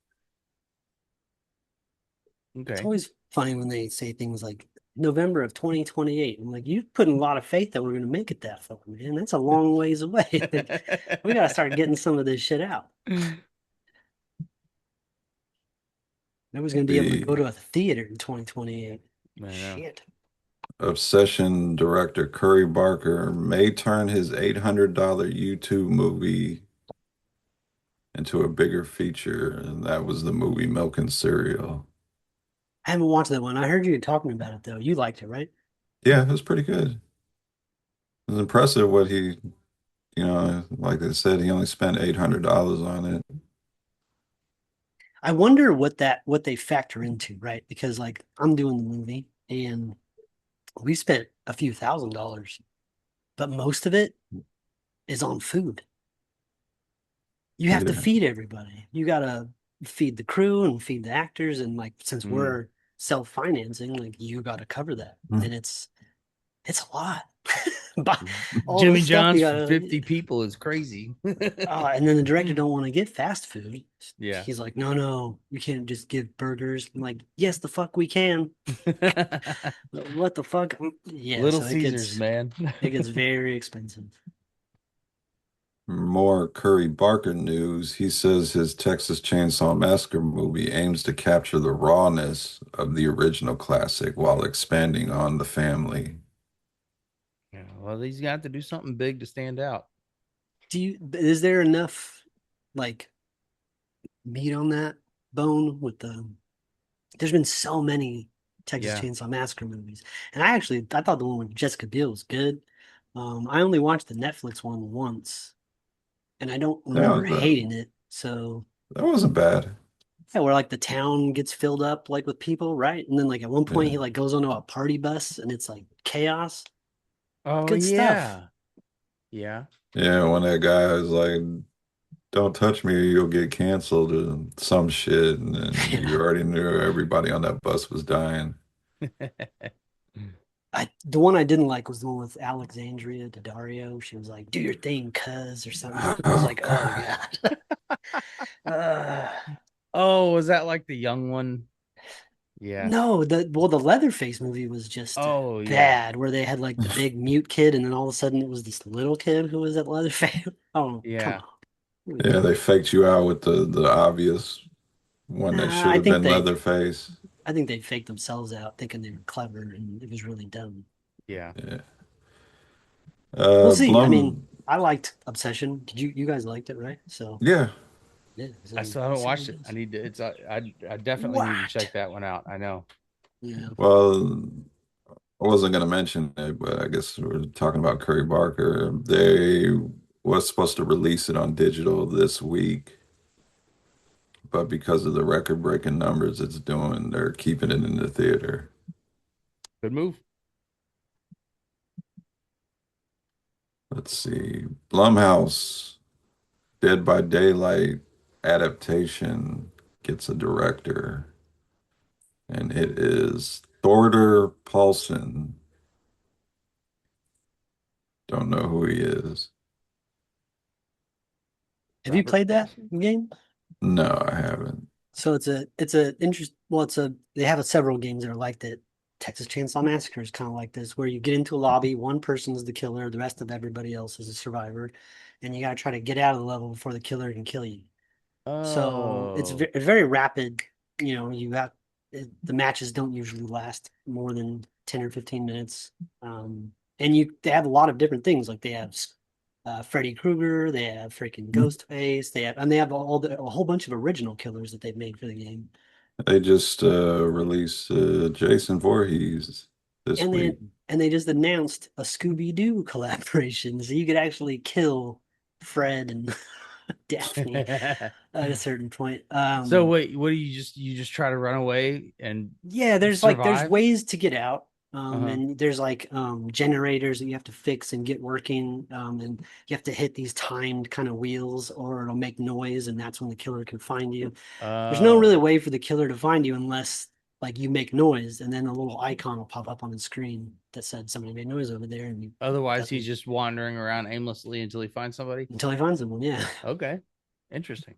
It's
Okay.
always funny when they say things like November of 2028. I'm like, you put in a lot of faith that we're going to make it that far, man. That's a long ways away. We got to start getting some of this shit out. Nobody's going to be able to go
The
to a theater in 2028.
I know.
Shit.
Obsession director Curry Barker may turn his $800 YouTube movie into a bigger feature, and that was the movie Milk and Cereal.
I haven't watched that one. I heard you talking about it though. You liked it, right?
Yeah, it was pretty good. It was impressive what like I said, he only spent $800 on it.
I wonder what they factor into, right? Because like I'm doing the movie and we spent a few $1,000s, but most of it is on food. You have to
Yeah.
feed everybody. You gotta feed the crew and feed the actors, and like since
Mm.
we're self-financing, like you gotta cover that, and it's a lot. But all the
Jimmy
stuff you
John's for
gotta,
50 people is crazy.
and then the director don't want to get fast food.
Yeah.
He's like, no, no, you can't just give burgers. I'm like, yes, the fuck we can. What the fuck? Yeah,
Little
so
Caesars, man.
it gets very expensive.
More Curry Barker news. He says his Texas Chainsaw Massacre movie aims to capture the rawness of the original classic while expanding on the family.
Yeah, well, he's got to do something big to stand out.
Is there enough like meat on that bone with there's been so many Texas
Yeah.
Chainsaw Massacre movies. And I thought the one with Jessica Biel was good. I only watched the Netflix one once and I don't
Yeah,
remember hating it. So
that wasn't bad.
yeah, where like the town gets filled up like with people, right? And then like at one point
Yeah.
he like goes onto a party bus and it's like chaos.
Oh,
Good stuff.
yeah. Yeah.
Yeah, when that guy is like, don't touch me or you'll get canceled or some shit. And then
Yeah.
you already knew everybody on that bus was dying.
The one I didn't like was the one with Alexandria Daddario. She was like, "Do your thing, cuz," or something. I was
Oh,
like, "Oh
God.
God." uh,
Oh, was that like the young one? Yeah.
no, the Leatherface movie was just
Oh, yeah.
bad, where they had like the big mute kid, and then all of a sudden it was this little kid who was at Leatherface. Oh, come
Yeah.
on. What are we
Yeah,
doing?
they faked you out with the obvious one that
Nah,
should have been Leatherface.
I think they faked themselves out, thinking they were clever, and it was really dumb.
Yeah.
Yeah.
We'll see. I mean,
Blum.
I liked Obsession. Did you guys liked it, right? So
Yeah.
yeah,
I
so
still haven't
see what
watched
it
it. I
is.
need to, I definitely need to
What?
check that one out. I know.
Yeah.
Well, I wasn't going to mention it, but I guess we're talking about Curry Barker. They was supposed to release it on digital this week, but because of the record-breaking numbers it's doing, they're keeping it in the theater.
Good move.
Let's see. Blumhouse, Dead by Daylight adaptation gets a director. and it is Thorder Paulson. Don't know who he is.
Have you
Robert
played that
Paulson?
game?
No, I haven't.
So it's a interest. Well, they have several games that are like that. Texas Chainsaw Massacre is kind of like this, where you get into a lobby, one person's the killer, the rest of everybody else is a survivor, and you got to try to get out of the level before the killer can kill you. So it's
Oh,
very rapid. You know, the matches don't usually last more than 10 or 15 minutes. And they have a lot of different things. Like they have Freddy Krueger, they have freaking Ghostface, they have a whole bunch of original killers that they've made for the game.
They just released Jason Voorhees this
And
week.
they just announced a Scooby-Doo collaboration, so you could actually kill Fred and Daphne at a certain point.
so wait, what do you just try to run away and
Yeah, there's
survive?
ways to get out.
Uh-huh.
And there's generators that you have to fix and get working. And you have to hit these timed kind of wheels or it'll make noise, and that's when the killer can find you. There's no really
Oh,
way for the killer to find you unless like you make noise, and then a little icon will pop up on the screen that said somebody made noise over there, and
otherwise
that's
he's
when,
just wandering around aimlessly until he finds somebody.
until he finds someone. Yeah.
Okay, interesting.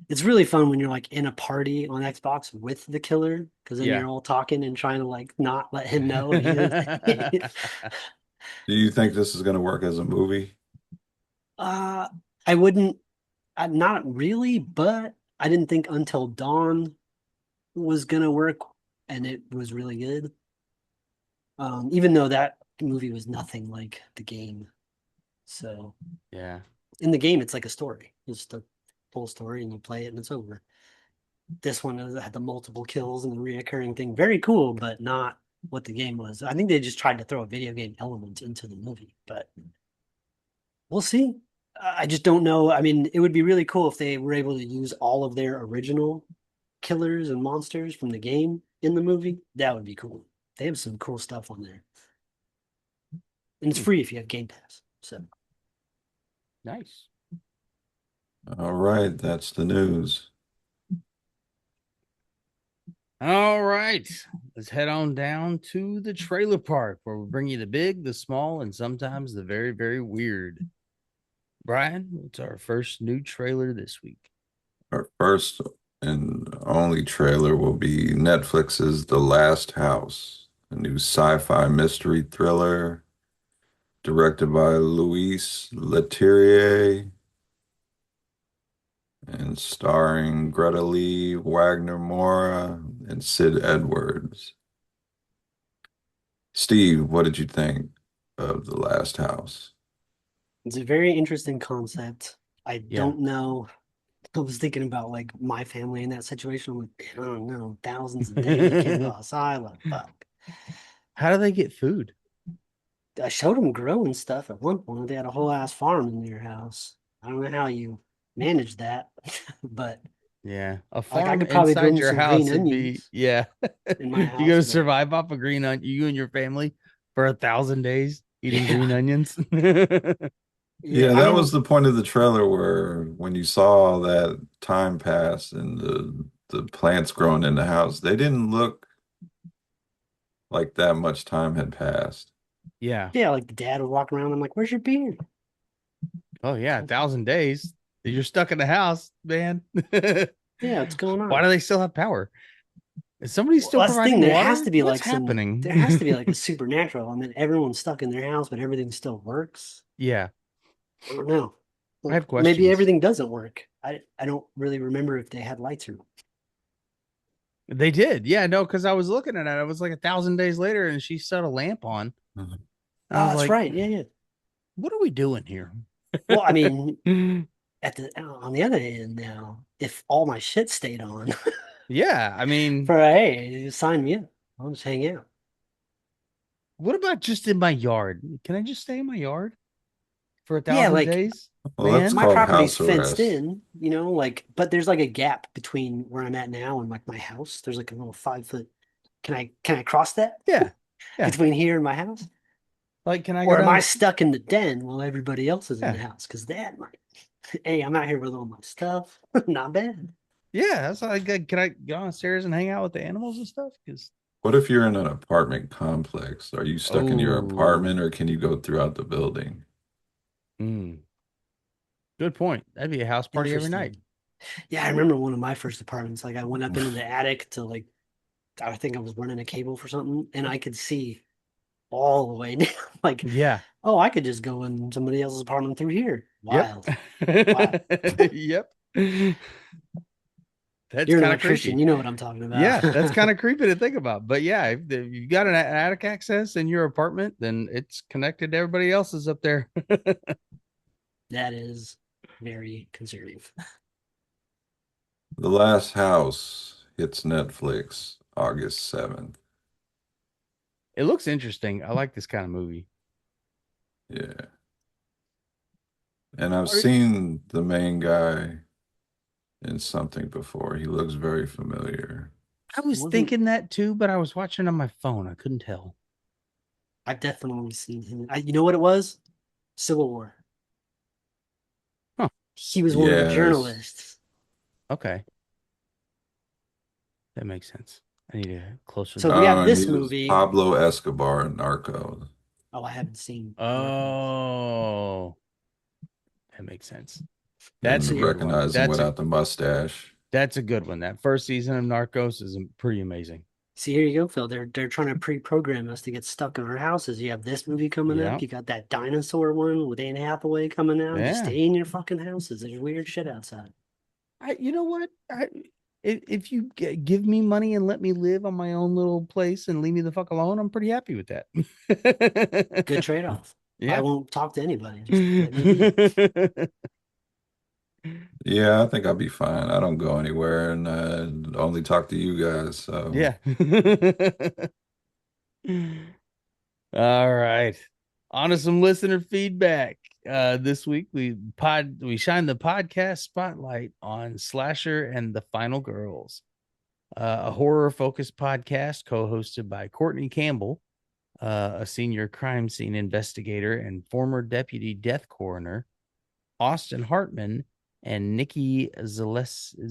It's really fun when you're like in a party on Xbox with the killer, because then
Yeah.
you're all talking and trying to like not let him know. He
Do you think this is going to work as a movie?
Uh, I wouldn't, not really, but I didn't think Until Dawn was gonna work, and it was really good. Even though that movie was nothing like the game. So
Yeah.
in the game, it's like a story. It's just a full story, and you play it, and it's over. This one had the multiple kills and the reoccurring thing. Very cool, but not what the game was. I think they just tried to throw a video game element into the movie, but we'll see. I just don't know. I mean, it would be really cool if they were able to use all of their original killers and monsters from the game in the movie. That would be cool. They have some cool stuff on there. And it's
Hmm,
free if you have Game Pass. So
nice.
All right, that's the news.
All right. Let's head on down to the trailer park where we bring you the big, the small, and sometimes the very, very weird. Brian, what's our first new trailer this week?
Our first and only trailer will be Netflix's The Last House, a new sci-fi mystery thriller directed by Luis Leterrier and starring Greta Lee, Wagner Moura, and Sid Edwards. Steve, what did you think of The Last House?
it's a very interesting concept. I
Yeah.
don't know. I was thinking about like my family in that situation. I'm like, I don't know, thousands a day. You can't go outside. Like, fuck.
How do they get food?
I showed them growing stuff at one point. They had a whole ass farm in their house. I don't know how you manage that, but
Yeah. A
like I
farm
could probably grow
inside
them
your
some green
house would be,
onions
yeah.
in my
You go
house,
to
but
survive off a green onion, you and your family for 1,000 days eating green
yeah,
onions.
yeah.
Yeah,
I
that was
mean,
the point of the trailer where when you saw that time pass and the plants growing in the house, they didn't look like that much time had passed.
Yeah.
yeah, like the dad would walk around. I'm like, "Where's your beard?"
Oh yeah, 1,000 days. You're stuck in the house, man.
Yeah, what's going
Why do
on?
they still have power? Is somebody
Well,
still
that's the thing.
providing water? What's
There has to be
happening?
like a supernatural. I mean, everyone's stuck in their house, but everything still works.
Yeah,
I don't know.
I
Like
have
maybe
questions.
everything doesn't work. I don't really remember if they had lights or not.
They did. Yeah, no, because I was looking at it. It was like 1,000 days later, and she set a lamp on. I
Oh,
was
that's
like,
right. Yeah, yeah.
what are we doing here?
Well, I mean, on the other hand, now, if all my shit stayed on,
Yeah, I mean,
for hey, sign me up. I'll just hang out.
what about just in my yard? Can I just stay in my yard for a
Yeah,
thousand
like
days,
Well, that's
man?
my
called
property's
house
fenced
arrest.
in, like, but there's like a gap between where I'm at now and like my house. There's like a little 5 foot. Can I cross that
Yeah, yeah.
between here and my house?
Like, can I go
Or am I
down?
stuck in the den while everybody else is in the
Yeah,
house? Because that might, hey, I'm out here with all my stuff. Not bad.
Yeah, that's like, can I get on the stairs and hang out with the animals and stuff? Because
What if you're in an apartment complex? Are you stuck in your apartment
oh,
or can you go throughout the building?
mm, good point. That'd be a house party every night.
Interesting. Yeah, I remember one of my first apartments. Like I went up into the attic to like I think I was running a cable for something, and I could see all the way down. Like,
Yeah.
oh, I could just go in somebody else's apartment through here.
Yep.
Wild. Wow.
Yep. That's
You're an
kind of
electrician.
creepy.
You know what I'm talking about.
Yeah, that's kind of creepy to think about. But yeah, if you got an attic access in your apartment, then it's connected to everybody else's up there.
That is very conservative.
The Last House hits Netflix August 7th.
It looks interesting. I like this kind of movie.
Yeah. And I've
Are-
seen the main guy in something before. He looks very familiar.
I was
Wasn't
thinking that too, but I was watching on my phone. I couldn't tell.
I've definitely seen him. You know what it was? Civil War.
Huh.
He was one of the
Yes.
journalists.
Okay. That makes sense. I need a closer
So
look.
we have
He
this
was
movie.
Pablo Escobar in Narcos.
Oh, I haven't seen Narcos.
Oh, that makes sense. That's a
Didn't
So
good one.
recognize him without the mustache.
That's a good one. That first season of Narcos is pretty amazing.
see, here you go, Phil. They're trying to pre-program us to get stuck in our houses. You have this movie coming
Yeah.
up. You got that dinosaur one with Anne Hathaway coming out. Just
Yeah.
stay in your fucking houses. There's weird shit outside.
You know what? If you give me money and let me live on my own little place and leave me the fuck alone, I'm pretty happy with that.
Good trade-off. I
Yeah.
won't talk to anybody. Just let me be.
Yeah, I think I'll be fine. I don't go anywhere and only talk to you guys. So
Yeah. All right. On to some listener feedback. This week we shine the podcast spotlight on Slasher and the Final Girls, a horror focused podcast co-hosted by Courtney Campbell, a senior crime scene investigator and former deputy death coroner, Austin Hartman, and Nikki Zalewski.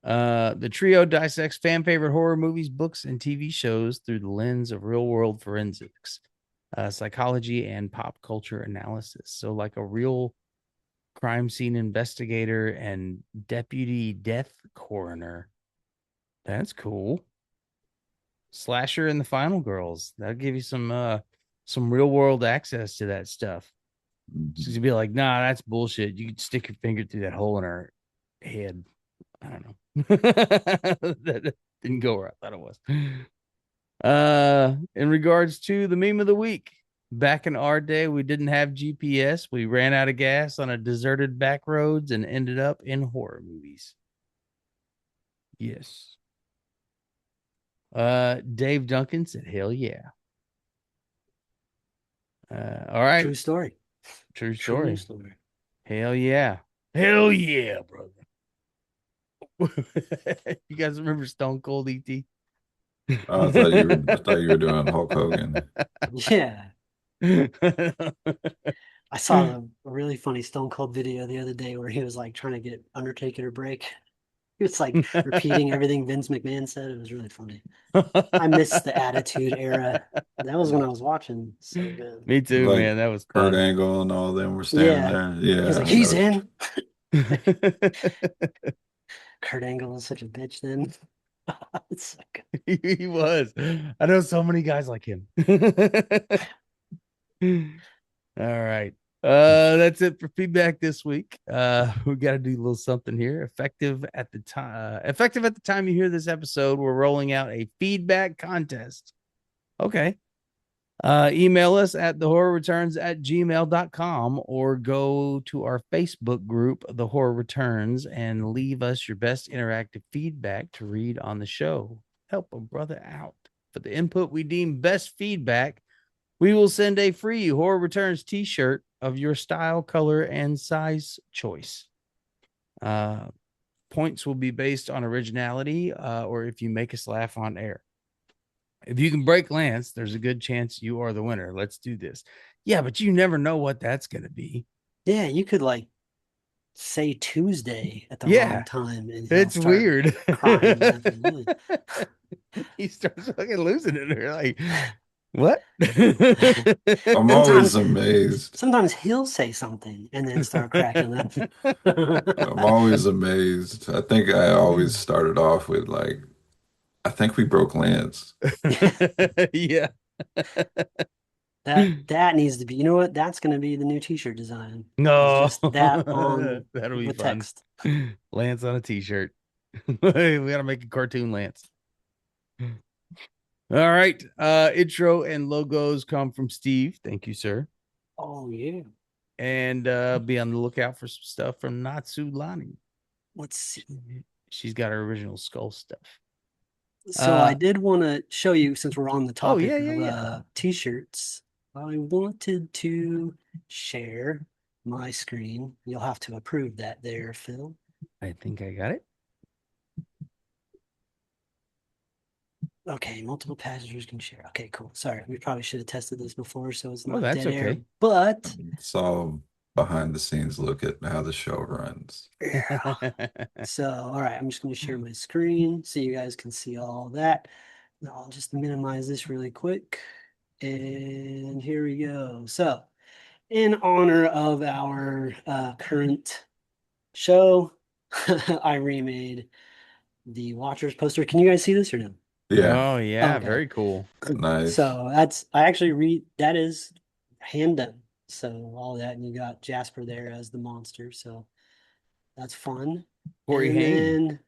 The trio dissects fan favorite horror movies, books, and TV shows through the lens of real world forensics, psychology, and pop culture analysis. So, like a real crime scene investigator and deputy death coroner. That's cool. Slasher and the Final Girls. That'll give you some real world access to that stuff. She's gonna be like, nah, that's bullshit. You could stick your finger through that hole in her head. I don't know. That didn't go where I thought it was. In regards to the meme of the week, back in our day, we didn't have GPS. We ran out of gas on a deserted back roads and ended up in horror movies. Yes. Dave Duncan said, hell yeah. All right.
True story.
True
True
story.
story.
Hell yeah. Hell yeah, brother. You guys remember Stone Cold ET?
I thought you were doing Hulk Hogan.
Yeah. I saw a really funny Stone Cold video the other day where he was like trying to get Undertaker to break. He was like repeating everything Vince McMahon said. It was really funny. I miss the Attitude Era. That was when I was watching. So good.
Me too,
Like
man. That was
Kurt
fun.
Angle and all them were standing there.
He
Yeah,
was like,
I
he's
know.
in. Kurt Angle is such a bitch then. It's so good.
He was. I know so many guys like him. All right. That's it for feedback this week. We got to do a little something here. Effective at the time you hear this episode, we're rolling out a feedback contest. Okay. Email us at thehorrorreturns@gmail.com or go to our Facebook group, The Horror Returns, and leave us your best interactive feedback to read on the show. Help a brother out. For the input we deem best feedback, we will send a free Horror Returns t-shirt of your style, color, and size choice. Points will be based on originality or if you make us laugh on air. If you can break Lance, there's a good chance you are the winner. Let's do this. Yeah, but you never know what that's going to be.
Yeah, you could like say Tuesday at the
Yeah.
wrong time, and he'll
It's
start
weird.
crying, laughing.
He starts fucking losing it. They're like, what?
I'm
Sometimes,
always amazed.
sometimes he'll say something and then start cracking up.
I'm always amazed. I think I always started off with like, I think we broke Lance.
Yeah.
That needs to be, you know what? That's going to be the new t-shirt design. It's
No,
just that on
that'll be
with
fun.
text.
Lance on a t-shirt. We gotta make a cartoon Lance. All right. Intro and logos come from Steve. Thank you, sir.
Oh yeah.
And be on the lookout for some stuff from Natsulani.
Let's see.
She's got her original skull stuff.
So I did want to show you, since we're on the
Oh,
topic
yeah.
of t-shirts, I wanted to share my screen. You'll have to approve that there, Phil.
I think I got it.
Okay, multiple passengers can share. Okay, cool. Sorry, we probably should have tested this before, so it's
Oh,
not
that's
dead air.
okay.
But
It's all behind the scenes look at how the show runs.
yeah. So, all right, I'm just going to share my screen so you guys can see all that. Now, I'll just minimize this really quick. And here we go. So, in honor of our current show, I remade the Watchers poster. Can you guys see this or no?
Yeah,
Oh, yeah.
Okay.
Very cool.
nice.
So that is hand done. So all that, and you got Jasper there as the monster. So that's fun.
Corey
And
Haim.
then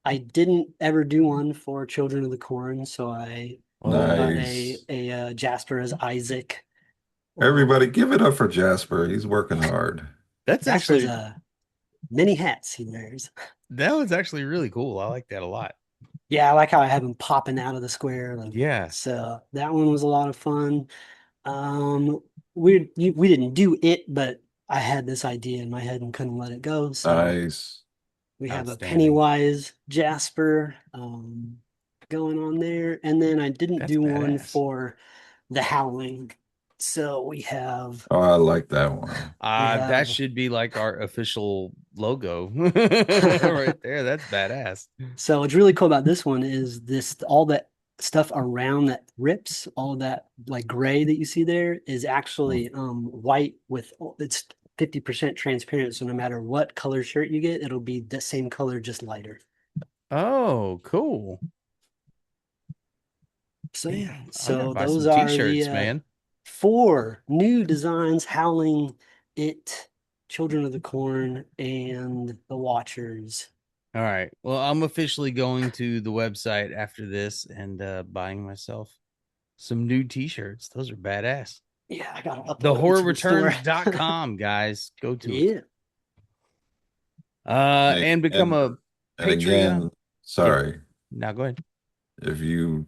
I didn't ever do one for Children of the Corn, so I got
Nice.
a Jasper as Isaac.
Everybody give it up for Jasper. He's working hard.
That's
Jasper's
actually
many hats he wears.
that was actually really cool. I like that a lot.
Yeah, I like how I have him popping out of the square. Like,
Yeah.
so that one was a lot of fun. We didn't do it, but I had this idea in my head and couldn't let it go. So
Nice.
we have a
Outstanding.
Pennywise Jasper going on there, and then I didn't
That's
do one
badass.
for the Howling. So we have
Oh, I like that one.
That
have-
should be like our official logo right there. That's badass.
so what's really cool about this one is this all that stuff around that rips, all that like gray that you see there is actually white with it's 50% transparent. So no matter what color shirt you get, it'll be the same color, just lighter.
Oh, cool.
So yeah,
I gotta
so
buy
those
some
are
t-shirts,
the
man.
4 new designs: Howling, It, Children of the Corn, and The Watchers.
All right. Well, I'm officially going to the website after this and buying myself some new t-shirts. Those are badass.
Yeah, I gotta upload
The
them to the store.
horrorreturns.com, guys. Go to it.
Yeah.
And become a
And
Patreon.
again, sorry,
Now go ahead.
if you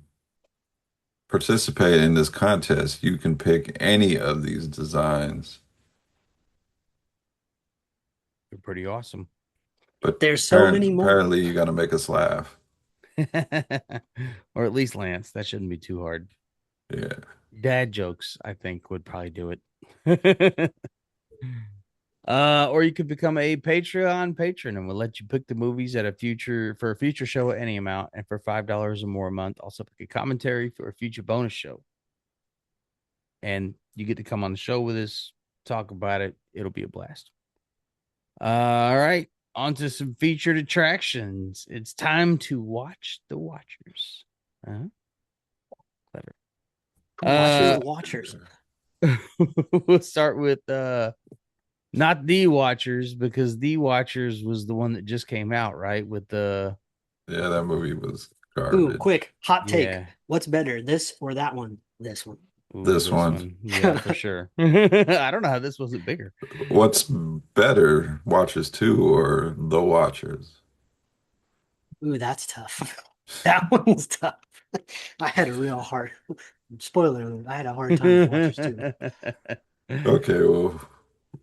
participate in this contest, you can pick any of these designs.
You're pretty awesome.
But
There's so many more.
apparently you got to make us laugh.
Or at least Lance. That shouldn't be too hard.
Yeah.
Dad jokes, I think, would probably do it. Or you could become a Patreon patron and we'll let you pick the movies for a future show at any amount. And for $5 or more a month, also pick a commentary for a future bonus show. And you get to come on the show with us, talk about it. It'll be a blast. All right. On to some featured attractions. It's time to watch The Watchers. Clever.
Watching The Watchers.
We'll start with not The Watchers, because The Watchers was the one that just came out, right? With the
Yeah, that movie was
Ooh,
garbage.
quick, hot take.
Yeah.
What's better, this or that one? This one.
Ooh,
This one.
Yeah, for sure. I don't know how this wasn't bigger.
What's better, Watchers 2 or The Watchers?
Ooh, that's tough. That one's tough. I had a real hard spoiler alert. I had a hard time with Watchers too.
Okay, we'll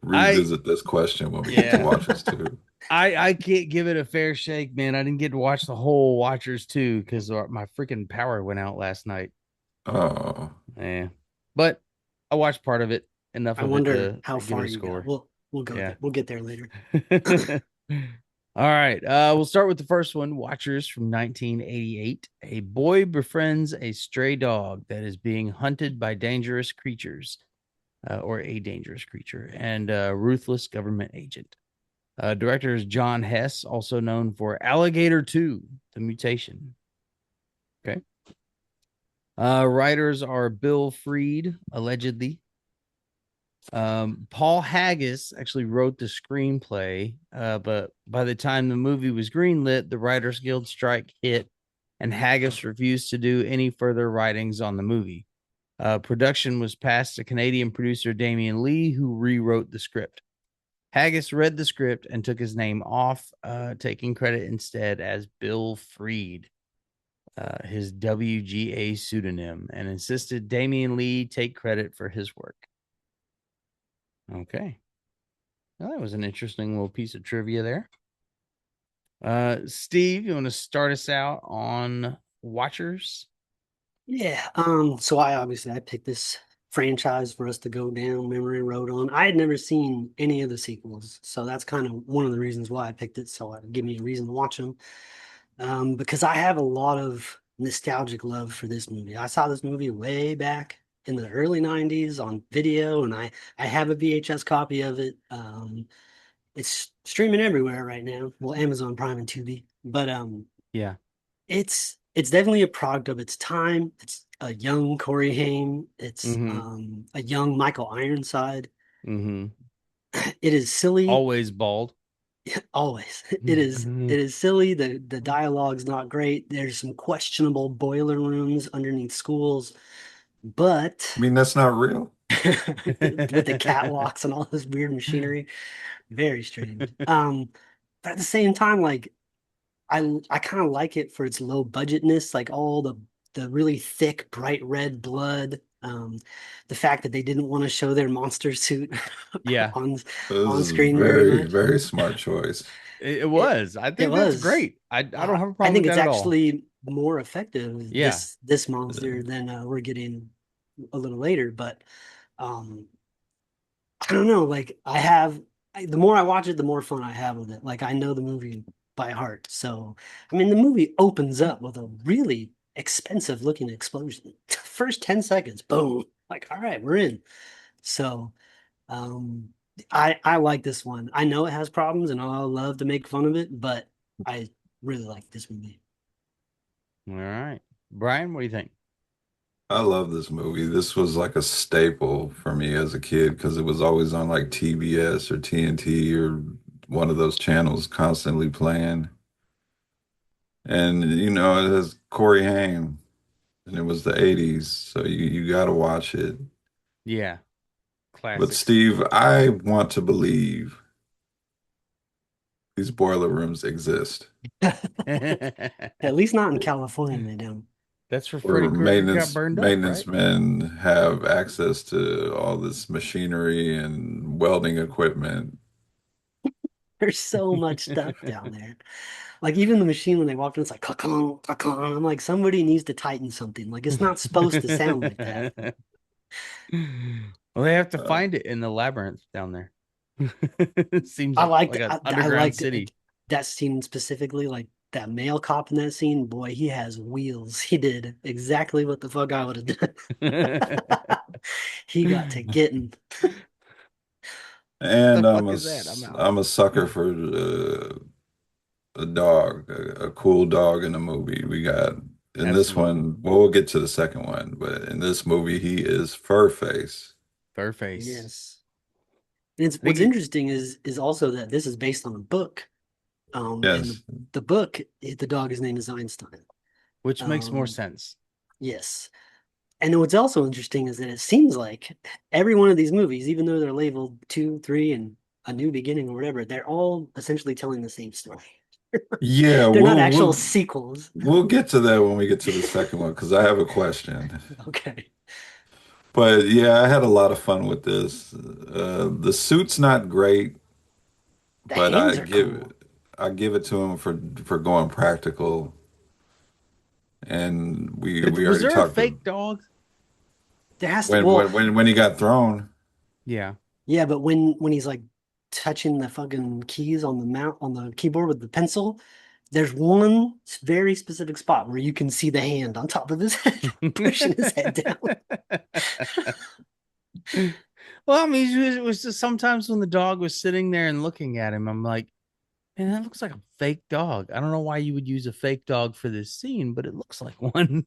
revisit this question when we get to
Yeah.
Watchers 2.
I can't give it a fair shake, man. I didn't get to watch the whole Watchers 2 because my freaking power went out last night.
Oh,
Yeah, but I watched part of it enough.
I
of
wonder
it to
how
give
far
it a
you
score.
got. We'll go
Yeah.
there. We'll get there later.
All right. We'll start with the first one, Watchers from 1988. A boy befriends a stray dog that is being hunted by dangerous creatures, or a dangerous creature, and a ruthless government agent. Director is John Hess, also known for Alligator 2, The Mutation. Okay. Writers are Bill Freed, allegedly. Paul Haggis actually wrote the screenplay, but by the time the movie was greenlit, the Writers Guild strike hit, and Haggis refused to do any further writings on the movie. Production was passed to Canadian producer Damian Lee, who rewrote the script. Haggis read the script and took his name off, taking credit instead as Bill Freed, his WGA pseudonym, and insisted Damian Lee take credit for his work. Okay. Well, that was an interesting little piece of trivia there. Steve, you want to start us out on Watchers?
Yeah. So I picked this franchise for us to go down memory road on. I had never seen any of the sequels, so that's kind of one of the reasons why I picked it. So it give me a reason to watch them. Because I have a lot of nostalgic love for this movie. I saw this movie way back in the early 90s on video, and I have a VHS copy of it. It's streaming everywhere right now. Well, Amazon Prime and Tubi. But
Yeah.
it's definitely a product of its time. It's a young Corey Haim. It's
Mm-hmm.
a young Michael Ironside.
Mm-hmm.
It is silly.
Always bald.
Always. It is silly. The dialogue's not great. There's some questionable boiler rooms underneath schools, but
I mean, that's not real.
with the catwalks and all this weird machinery, very strange. But at the same time, like I kind of like it for its low budgetness, like all the really thick, bright red blood. The fact that they didn't want to show their monster suit
Yeah,
on
This
on
is
screen very
very,
much.
very smart choice.
it
It
was. I
it
think that's
was.
great. I don't have a
I
problem with
think it's
that at all.
actually more effective
Yeah.
this
Yeah.
monster than we're getting a little later. But um, I don't know. Like the more I watch it, the more fun I have with it. Like I know the movie by heart. So I mean, the movie opens up with a really expensive looking explosion. First 10 seconds, boom. Like, all right, we're in. So um, I like this one. I know it has problems, and I love to make fun of it, but I really like this movie.
All right. Brian, what do you think?
I love this movie. This was like a staple for me as a kid because it was always on like TBS or TNT or one of those channels constantly playing. And it has Corey Haim and it was the 80s, so you got to watch it.
Yeah.
But
Classics.
Steve, I want to believe these boiler rooms exist
At least not in California, they don't.
That's where
where
Freddy Krueger got
maintenance
burned up,
maintenance
right?
men have access to all this machinery and welding equipment.
There's so much stuff down there. Like even the machine when they walk in, it's like clacking, clacking. I'm like, somebody needs to tighten something. Like it's not supposed to sound like that.
Well, they have to
Uh,
find it in the labyrinth down there. It seems
I
like
liked
an
I
underground
liked
city.
that scene specifically, like that male cop in that scene. Boy, he has wheels. He did exactly what the fuck I would have done. He got to getting.
The
and
fuck is that? I'm out.
I'm a sucker for a dog, a cool dog in a movie. We got in this
Absolutely.
one, well, we'll get to the second one, but in this movie, he is Furface.
Furface.
Yes. And it's
I think
what's
it,
interesting is also that this is based on a book. And
Yes.
the book, the dog, his name is Einstein.
which makes more
Um,
sense.
yes. And what's also interesting is that it seems like every one of these movies, even though they're labeled two, three, and a new beginning or whatever, they're all essentially telling the same story.
Yeah,
They're not
we'll
actual
we'll
sequels.
we'll get to that when we get to the second one because I have a question.
Okay.
But yeah, I had a lot of fun with this. The suit's not great,
The
but
hands are cool.
I give it to him for going practical. And we
Was
already
there a
talked
fake dog?
There has to, well,
when he got thrown.
Yeah.
yeah, but when he's like touching the fucking keys on the mount on the keyboard with the pencil, there's one very specific spot where you can see the hand on top of his head pushing his head down.
Well, I mean, it was just sometimes when the dog was sitting there and looking at him, I'm like, man, that looks like a fake dog. I don't know why you would use a fake dog for this scene, but it looks like one.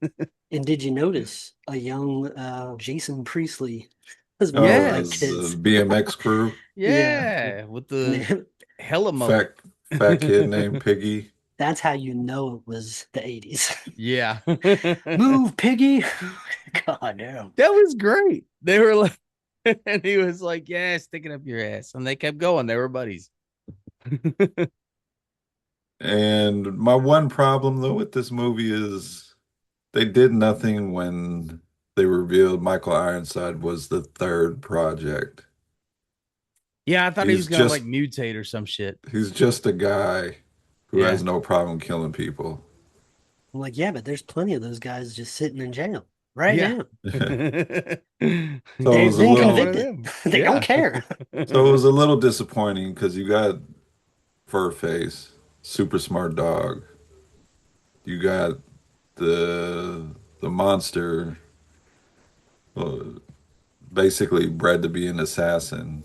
And did you notice a young Jason Priestley as one
Oh,
of the
as
Yes.
the
kids?
BMX crew,
Yeah, with
And
the
they-
hella moat.
fat kid named Piggy.
that's how you know it was the 80s.
Yeah.
Move, piggy. God damn.
That was great. They were like, and he was like, yeah, stick it up your ass. And they kept going. They were buddies.
And my one problem though with this movie is they did nothing when they revealed Michael Ironside was the third project.
Yeah, I thought he
He's
was gonna
just
like mutate or some shit.
he's just a guy who
Yeah.
has no problem killing people.
I'm like, yeah, but there's plenty of those guys just sitting in jail right
Yeah.
now.
So
They've
it was a
been
little,
convicted. They don't care.
so it was a little disappointing because you got Furface, super smart dog. You got the monster, uh, basically bred to be an assassin,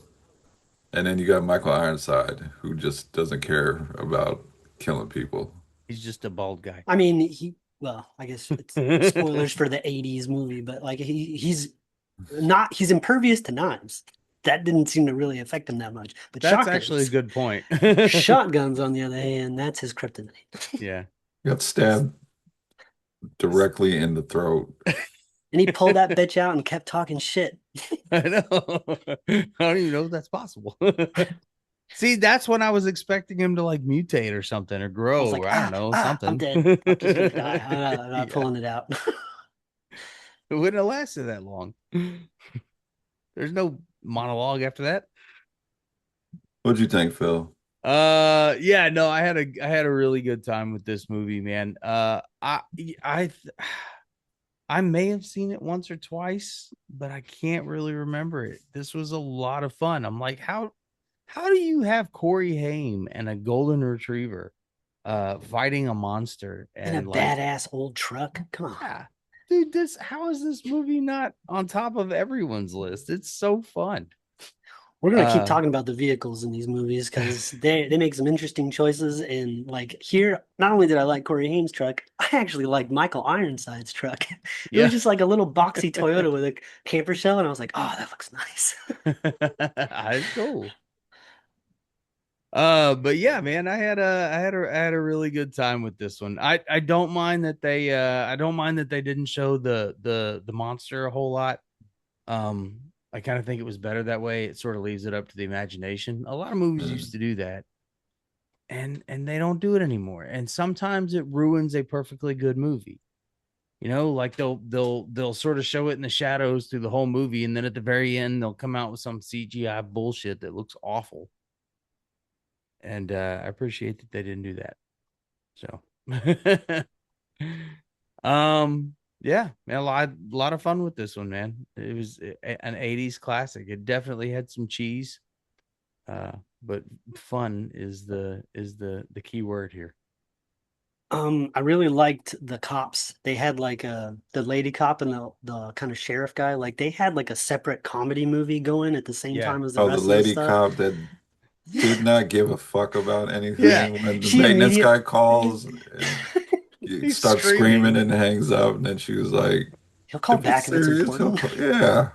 and then you got Michael Ironside, who just doesn't care about killing people.
He's just a bald guy.
I mean, well, I guess it's spoilers for the 80s movie, but like he's impervious to knives. That didn't seem to really affect him that much. But
That's
shotguns,
actually a good point.
shotguns, on the other hand, that's his kryptonite.
Yeah.
Got stabbed directly in the throat.
And he pulled that bitch out and kept talking shit.
I know. I don't even know if that's possible. See, that's when I was expecting him to like mutate or something or
I
grow,
was like,
or I don't know, something.
I'm dead. I'm just gonna die. I'm not
Yeah.
pulling it out.
It wouldn't have lasted that long. There's no monologue after that.
What'd you think, Phil?
Yeah, no, I had a really good time with this movie, man. I may have seen it once or twice, but I can't really remember it. This was a lot of fun. I'm like, how do you have Corey Haim and a golden retriever fighting a monster
In a
and like,
badass old truck. Come on.
yeah, dude, how is this movie not on top of everyone's list? It's so fun.
We're gonna keep talking about the vehicles in these movies because they make some interesting choices. And like here, not only did I like Corey Haim's truck, I actually liked Michael Ironside's truck. It
Yeah.
was just like a little boxy Toyota with a camper shell, and I was like, oh, that looks nice.
That's cool. But yeah, man, I had a really good time with this one. I don't mind that they didn't show the monster a whole lot. I kind of think it was better that way. It sort of leaves it up to the imagination. A lot of movies used to do that, and they don't do it anymore. And sometimes it ruins a perfectly good movie. You know, like they'll sort of show it in the shadows through the whole movie, and then at the very end they'll come out with some CGI bullshit that looks awful. And I appreciate that they didn't do that. So, yeah, man, a lot of fun with this one, man. It was an 80s classic. It definitely had some cheese. But fun is the key word here.
I really liked the cops. They had like the lady cop and the kind of sheriff guy. Like they had like a separate comedy movie going at the same
Yeah.
time as the
Oh, the
rest of
lady
stuff.
cop that did not give a fuck about anything
Yeah.
when the
She
maintenance
immediate-
guy calls and he
He's
starts
screaming.
screaming and hangs up, and then she was like,
He'll call
"If
back if it's
serious, he'll
important.
call." Yeah.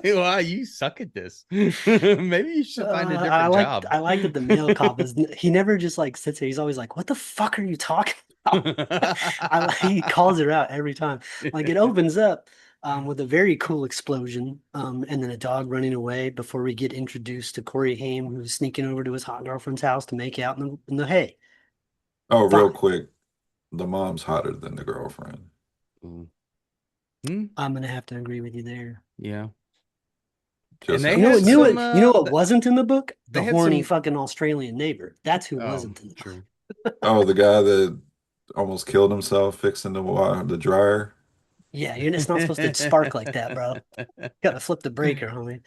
Wow, you suck at this. Maybe you should find a different job.
I like that the male cop is he never just like sits there. He's always like, "What the fuck are you talking about?" He calls her out every time. Like it opens up with a very cool explosion, and then a dog running away before we get introduced to Corey Haim, who's sneaking over to his hot girlfriend's house to make out in the hay.
Oh, real
Fine.
quick, the mom's hotter than the girlfriend.
Mm.
I'm gonna have to agree with you there.
Yeah.
Just
they
You know,
had
you know
some,
what? You know what wasn't in the book?
they
The
had
horny
some-
fucking Australian neighbor. That's who wasn't in the book.
True.
oh, the guy that almost killed himself fixing the dryer.
Yeah, it's not supposed to spark like that, bro. Gotta flip the breaker, homie.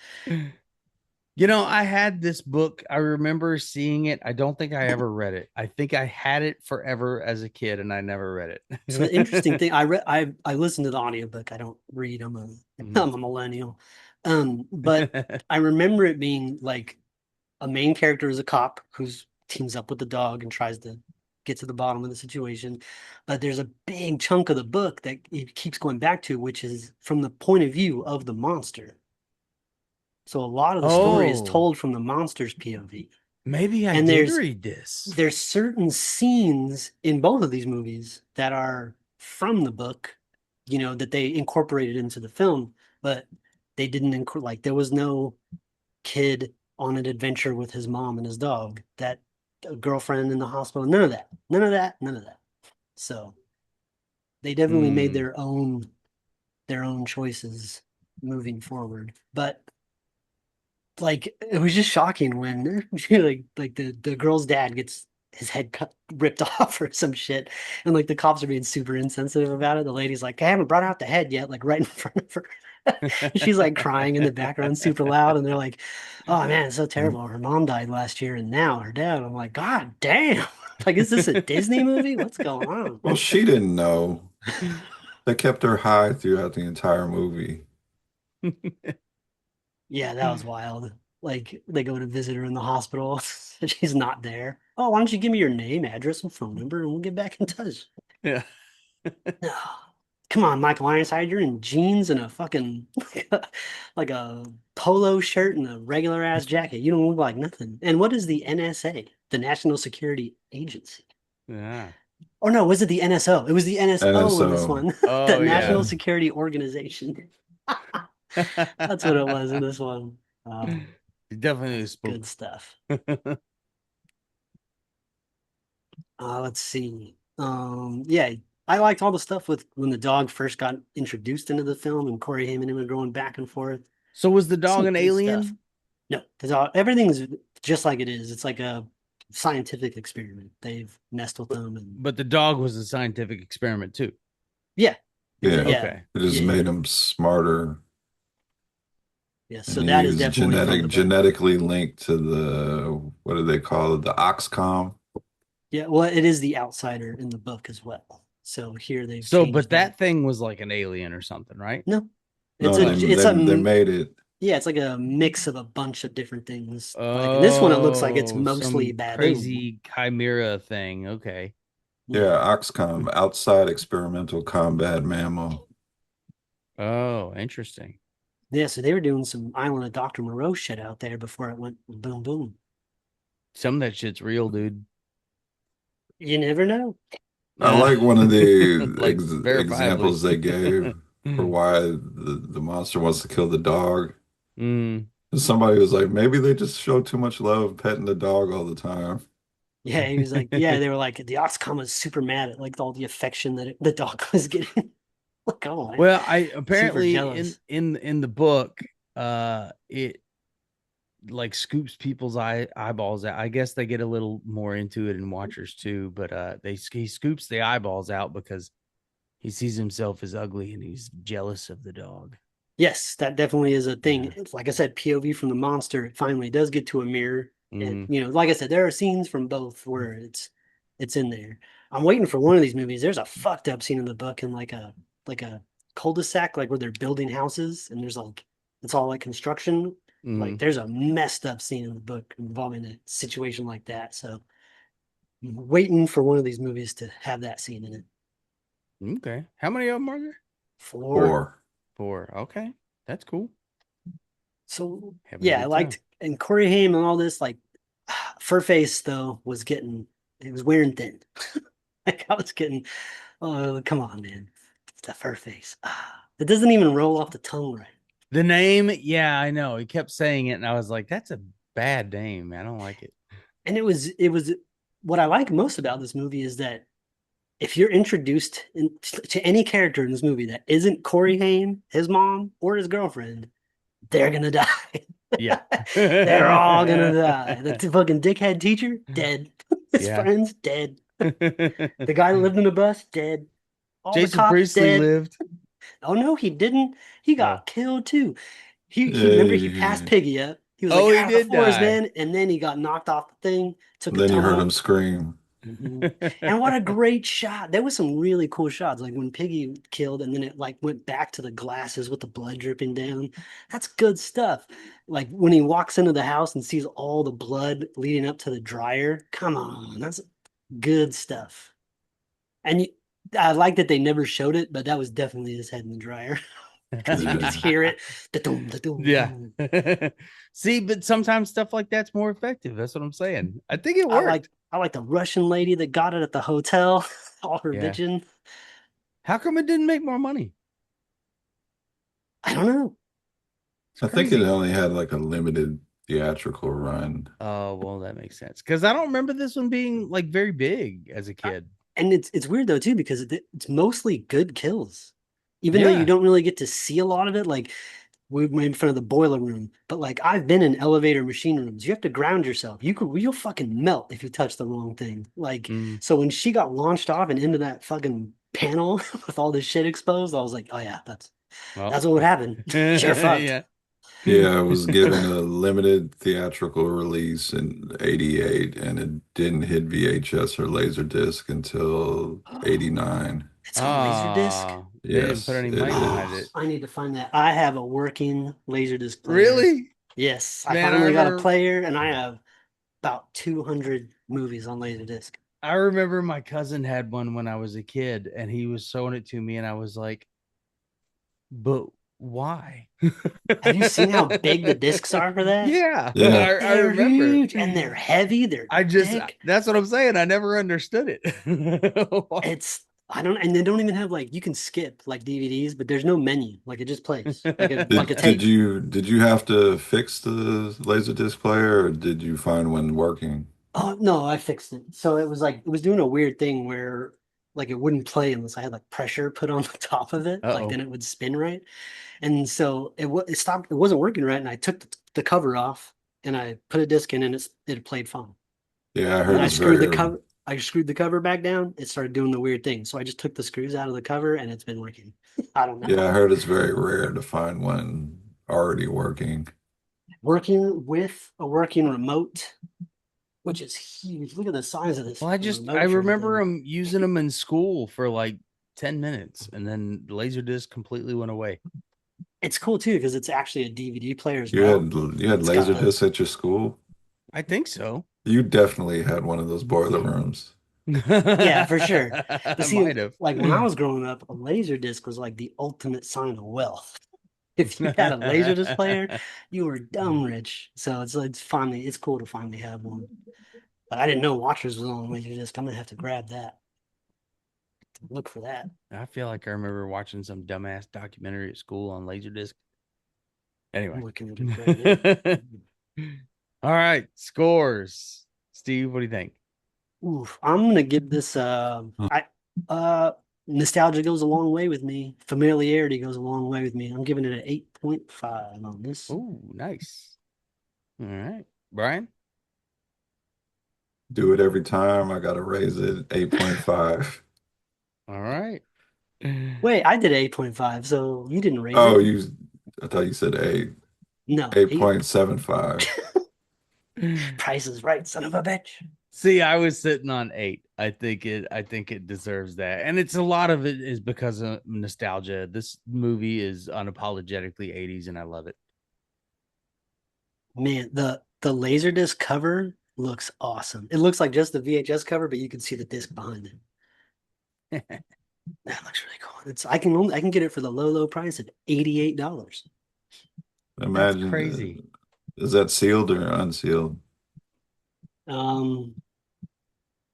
You know, I had this book. I remember seeing it. I don't think I ever read it. I think I had it forever as a kid and I never read
So the interesting
it.
thing, I listened to the audiobook. I don't read.
Mhm.
I'm a millennial. But I remember it being like a main character is a cop who's teams up with the dog and tries to get to the bottom of the situation. But there's a big chunk of the book that it keeps going back to, which is from the point of view of the monster. So a lot of the story is
Oh,
told from the monster's POV.
maybe I
And
did read this.
there's certain scenes in both of these movies that are from the book, that they incorporated into the film, but they didn't like there was no kid on an adventure with his mom and his dog, that girlfriend in the hospital, none of that. None of that, none of that. So they definitely made
Hmm.
their own choices moving forward. But like it was just shocking when like the girl's dad gets his head ripped off or some shit, and like the cops are being super insensitive about it. The lady's like, I haven't brought out the head yet, like right in front of her. She's like crying in the background super loud, and they're like, oh man, it's so terrible, her mom died last year and now her dad. I'm like, god damn. Like, is this a Disney movie? What's going on?
Well, she didn't know. They kept her high throughout the entire movie.
Yeah, that was wild. Like they go to visit her in the hospital and she's not there. Oh, why don't you give me your name, address, and phone number, and we'll get back in touch.
Yeah.
No. Come on, Michael Ironside, you're in jeans and a fucking like a polo shirt and a regular ass jacket. You don't look like nothing. And what is the NSA? The National Security Agency.
Yeah.
Or no, was it the NSO? It was the NSO in this
NSO.
one. The
Oh
National
Yeah.
yeah.
Security Organization. That's what it was in this one.
Definitely a
Good
spook.
stuff. Let's see. Yeah, I liked all the stuff with when the dog first got introduced into the film and Corey Haim and him are going back and forth.
So was the dog
Some
an
good stuff.
alien?
No, because everything's just like it is. It's like a scientific experiment. They've messed with them, and
But the dog was a scientific experiment too.
yeah,
Yeah.
yeah,
Okay.
It just
yeah, yeah,
made him smarter.
yeah. So
And
that
he
is
was
definitely from the book.
genetically linked to the, what do they call it? The Oxcom.
Yeah, well, it is the outsider in the book as well. So here they've
So, but
changed that.
that thing was like an alien or something, right?
No, it's
No,
a
they
it's
they
a
they made it.
Yeah, it's like a mix of a bunch of different things. Like in this one, it looks like it's
Oh,
mostly
some
baboon.
crazy chimera thing. Okay.
Yeah,
Yeah.
Oxcom, outside experimental combat mammal.
Oh, interesting.
Yeah, so they were doing some Island of Dr. Moreau shit out there before it went boom boom.
Some of that shit's real, dude.
You never know.
I like one of the
Like verifiably.
examples they gave for why the monster wants to kill the dog.
Mm.
Somebody was like, maybe they just show too much love petting the dog all the time.
Yeah, he was like, yeah, they were like, the Oxcom was super mad at like all the affection that the dog was getting. Like, oh, man,
Well, I
super
apparently
jealous.
in the book, it like scoops people's eyeballs out. I guess they get a little more into it in watchers too, but he scoops the eyeballs out because he sees himself as ugly and he's jealous of the dog.
Yes, that definitely is a thing.
Yeah.
It's like I said, POV from the monster, it finally does get to a mirror. And
Hmm.
like I said, there are scenes from both where it's in there. I'm waiting for one of these movies. There's a fucked up scene in the book in like a cul-de-sac, like where they're building houses and there's like it's all like construction. Like
Hmm.
there's a messed up scene in the book involving a situation like that. So I'm waiting for one of these movies to have that scene in it.
Okay. How many of them are there?
Four.
Or
Four. Okay. That's cool.
So
Having a
yeah, I
good time.
liked and Corey Haim and all this like Furface though was getting it was wearing thin. Like I was getting oh come on man. It's the Furface. It doesn't even roll off the tongue right.
The name, yeah, I know. He kept saying it, and I was like, "That's a bad name. I don't like it."
And it was what I like most about this movie is that if you're introduced to any character in this movie that isn't Corey Haim, his mom, or his girlfriend, they're gonna die.
Yeah.
They're all gonna die. The fucking dickhead teacher, dead. His
Yeah.
friends, dead. The guy that lived in the bus, dead. All the
Jason
cops,
Priestley
dead.
lived.
Oh no, he didn't. He
Oh.
got killed too. He remember he passed
yeah,
Piggy up. He was
Oh,
like,
he
"Out of the
did
forest,
die.
man!" And then he got knocked off the thing, took a
Then you heard
tumble.
him scream.
Mhm. And what a great shot! There was some really cool shots, like when Piggy killed, and then it like went back to the glasses with the blood dripping down. That's good stuff. Like when he walks into the house and sees all the blood leading up to the dryer. Come on, that's good stuff. And I like that they never showed it, but that was definitely his head in the dryer because you could just hear it. Da-dum, da-dum,
Yeah.
dum.
See, but sometimes stuff like that's more effective. That's what I'm saying. I think it
I
worked.
like the Russian lady that got it at the hotel, all her
Yeah.
bitching.
How come it didn't make more money?
I don't know.
It's
I think it
crazy.
only had like a limited theatrical run.
Oh, well, that makes sense. Because I don't remember this one being like very big as a kid.
And it's weird though too because it's mostly good kills, even though you
Yeah.
don't really get to see a lot of it. Like we went in front of the boiler room, but like I've been in elevator machine rooms. You have to ground yourself. You'll fucking melt if you touch the wrong thing. Like
Mm.
so when she got launched off and into that fucking panel with all this shit exposed, I was like, oh yeah,
Well,
that's what would happen. You're fucked.
yeah.
Yeah, it was given a limited theatrical release in '88, and it didn't hit VHS or Laserdisc until '89.
It's on Laserdisc.
Ah, they didn't put
Yes,
any
it
money behind
is.
it.
I need to find that. I have a working Laserdisc player.
Really?
Yes, I
Man, I
finally got a
remember
player, and I have about 200 movies on Laserdisc.
I remember my cousin had one when I was a kid and he was showing it to me and I was like, but why?
Have you seen how big the discs are for that?
Yeah,
Yeah.
I
They're
remember.
huge and they're heavy. They're
I just
thick.
that's what I'm saying. I never understood it.
It's I don't, and they don't even have like you can skip like DVDs, but there's no menu. Like it just plays like a tape.
Did you have to fix the Laserdisc player, or did you find one working?
Oh no, I fixed it. So it was like it was doing a weird thing where like it wouldn't play unless I had like pressure put on the top of it. Like
Uh-oh.
then it would spin right. And so it stopped. It wasn't working right, and I took the cover off and I put a disc in, and it played fine.
Yeah, I
And then
heard
I
it's
screwed the
very,
cover. I screwed the cover back down. It started doing the weird thing. So I just took the screws out of the cover, and it's been working. I don't
yeah, I
know.
heard it's very rare to find one already working.
Working with a working remote, which is huge. Look at the size of this
Well, I
remote for the
remember
thing.
him using them in school for like 10 minutes and then the laser disc completely went away.
It's cool too because it's actually a DVD player as
You
well.
had
It's got a
Laserdisc at your school?
I think so.
You definitely had one of those boiler rooms.
yeah, for sure. But
I
see,
might have.
like when I was growing up, a laser disc was like the ultimate sign of wealth. If you had a laser disc player, you were dumb rich. So it's cool to finally have one. But I didn't know Watchers was on laser disc. I'm gonna have to grab that. Look for that.
I feel like I remember watching some dumbass documentary at school on Laserdisc.
I'm
Anyway.
looking at it right now.
All right. Scores. Steve, what do you think?
Oof, I'm gonna give this I nostalgia goes a long way with me. Familiarity goes a long way with me. I'm giving it an 8.5 on this.
Oh, nice. All right. Brian?
Do it every time. I gotta raise it 8.5.
All right.
Wait, I did 8.5, so you didn't raise
Oh,
it.
I thought you said 8.
No,
8.75.
Price is right, son of a bitch.
See, I was sitting on 8. I think it deserves that. And it's a lot of it is because of nostalgia. This movie is unapologetically 80s and I love it.
Man, the Laserdisc cover looks awesome. It looks like just the VHS cover, but you can see the disc behind it. That looks really cool. I can get it for the low price of $88.
Imagine.
crazy.
Is that sealed or unsealed?
Um,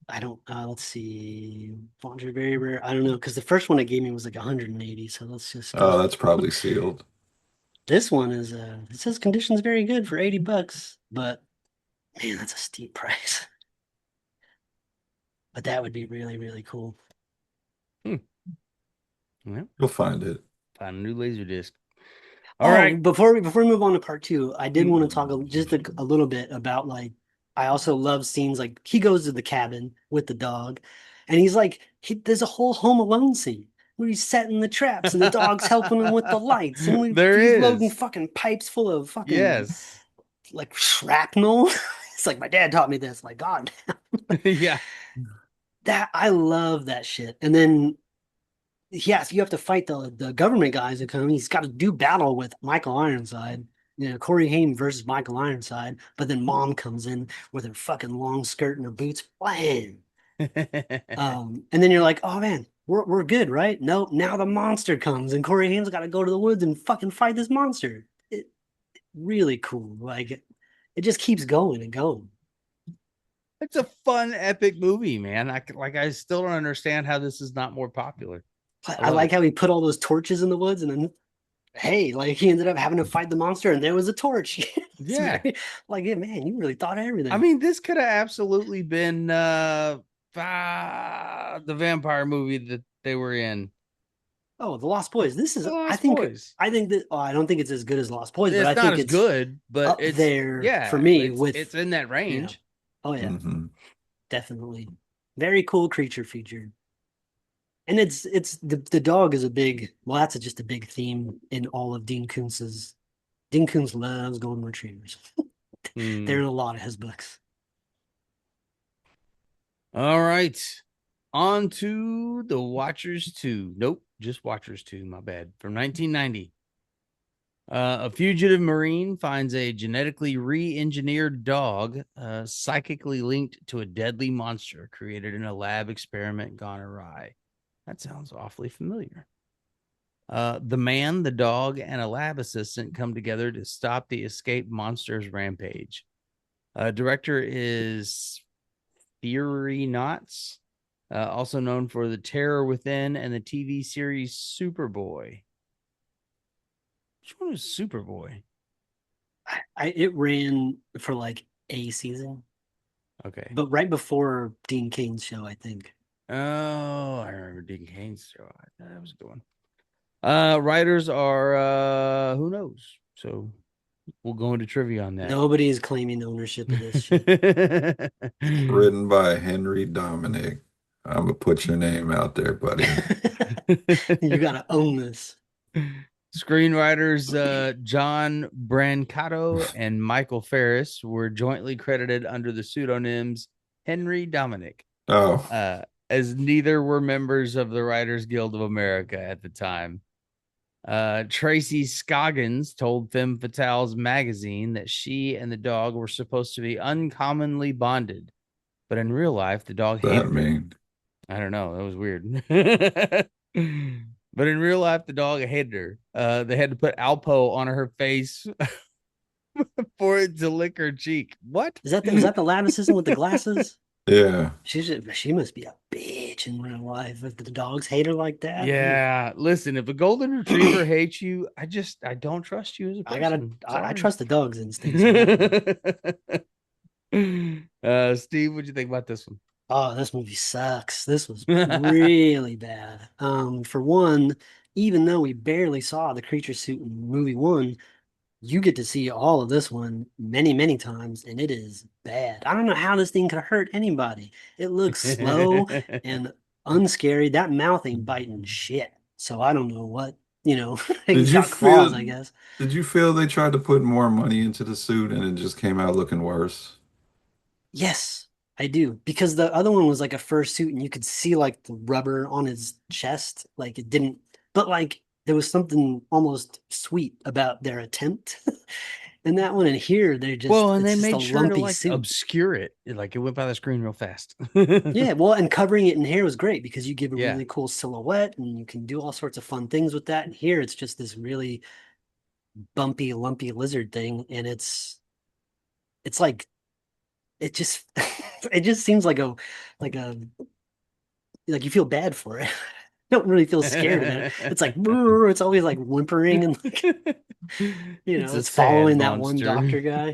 I don't let's see. Fonts are very rare. I don't know, because the first one it gave me was like 180. So let's just
Oh, that's probably sealed.
this one is it says conditions very good for $80, but man, that's a steep price. But that would be really, really cool.
Yeah,
You'll find it.
find a new laser disc. All right.
Before we move on to part two, I did want to talk
Mm.
just a little bit about like I also love scenes like he goes to the cabin with the dog, and he's like there's a whole Home Alone scene where he's setting the traps and the dog's helping him with the lights, and
There
he's
is.
loading fucking pipes full of fucking
Yes.
like shrapnel. It's like my dad taught me this. Like God,
Yeah.
that I love that shit. And then yes, you have to fight the government guys that come. He's got to do battle with Michael Ironside. You know, Corey Haim versus Michael Ironside. But then Mom comes in with her fucking long skirt and her boots. Blam. And then you're like, oh man, we're good, right? Nope. Now the monster comes, and Corey Haim's got to go to the woods and fucking fight this monster. Really cool. Like it just keeps going and going.
It's a fun, epic movie, man. I still don't understand how this is not more popular.
I like how he put all those torches in the woods, and then hey, like he ended up having to fight the monster, and there was a torch.
Yeah.
Like, yeah, man, you really thought of everything.
I mean, this could have absolutely been the vampire movie that they were in.
Oh, The Lost Boys. This is,
The Lost
I think
Boys.
that. Oh, I don't think it's as good as Lost Boys, but
It's
I
not
think
as
it's
good, but
up
it's
there
yeah
for me.
it's in that range.
Oh yeah,
Mhm.
definitely. Very cool creature feature. And it's the dog is a big, well, that's just a big theme in all of Dean Koontz's. Dean Koontz loves golden retrievers.
Hmm.
They're in a lot of his books.
All right. On to The Watchers 2. Nope, just Watchers 2, my bad. From 1990. A fugitive Marine finds a genetically re-engineered dog psychically linked to a deadly monster created in a lab experiment gone awry. That sounds awfully familiar. The man, the dog, and a lab assistant come together to stop the escaped monster's rampage. Director is Fury Knots, also known for The Terror Within and the TV series Superboy. Which one was Superboy?
It ran for like a season,
Okay.
but right before Dean Kane's show, I think.
Oh, I remember Dean Kane's show. That was a good one. Writers are who knows? So we'll go into trivia on that.
Nobody's claiming ownership of this shit.
Written by Henry Dominic. I'm gonna put your name out there, buddy.
You gotta own this.
Screenwriters John Brancato and Michael Ferris were jointly credited under the pseudonyms Henry Dominic,
Oh,
as neither were members of the Writers Guild of America at the time. Tracy Scoggins told Femme Fatale's magazine that she and the dog were supposed to be uncommonly bonded, but in real life, the dog
what does
hated
that
her.
mean?
I don't know. That was weird. But in real life, the dog hated her. They had to put Alpo on her face for it to lick her cheek. What?
Is that the lab assistant with the glasses?
Yeah.
She must be a bitch in real life if the dogs hate her like that.
Yeah. Listen, if a golden retriever hates you, I don't trust you as a person.
I trust the dog's instincts.
Steve, what'd you think about this one?
Oh, this movie sucks. This was really bad. For one, even though we barely saw the creature suit in movie one, you get to see all of this one many, many times, and it is bad. I don't know how this thing could hurt anybody. It looks slow and unscary. That mouth ain't biting shit. So I don't know what,
Did
he's
you
got claws,
feel
I guess.
did you feel they tried to put more money into the suit and it just came out looking worse?
Yes, I do. Because the other one was like a fursuit and you could see like the rubber on his chest. Like it didn't, but like there was something almost sweet about their attempt in that one. And here
Well, and
it's
they
just a
made sure to
lumpy
like
suit.
obscure it. Like it went by the screen real fast.
Yeah, well, and covering it in hair was great because you give a
Yeah.
really cool silhouette and you can do all sorts of fun things with that. And here it's just this really bumpy, lumpy lizard thing. And it's like it just it just seems like like you feel bad for it. You don't really feel scared of it. It's like "Brrr," it's always like whimpering and like,
It's a
it's following
sad
that one
monster.
doctor guy.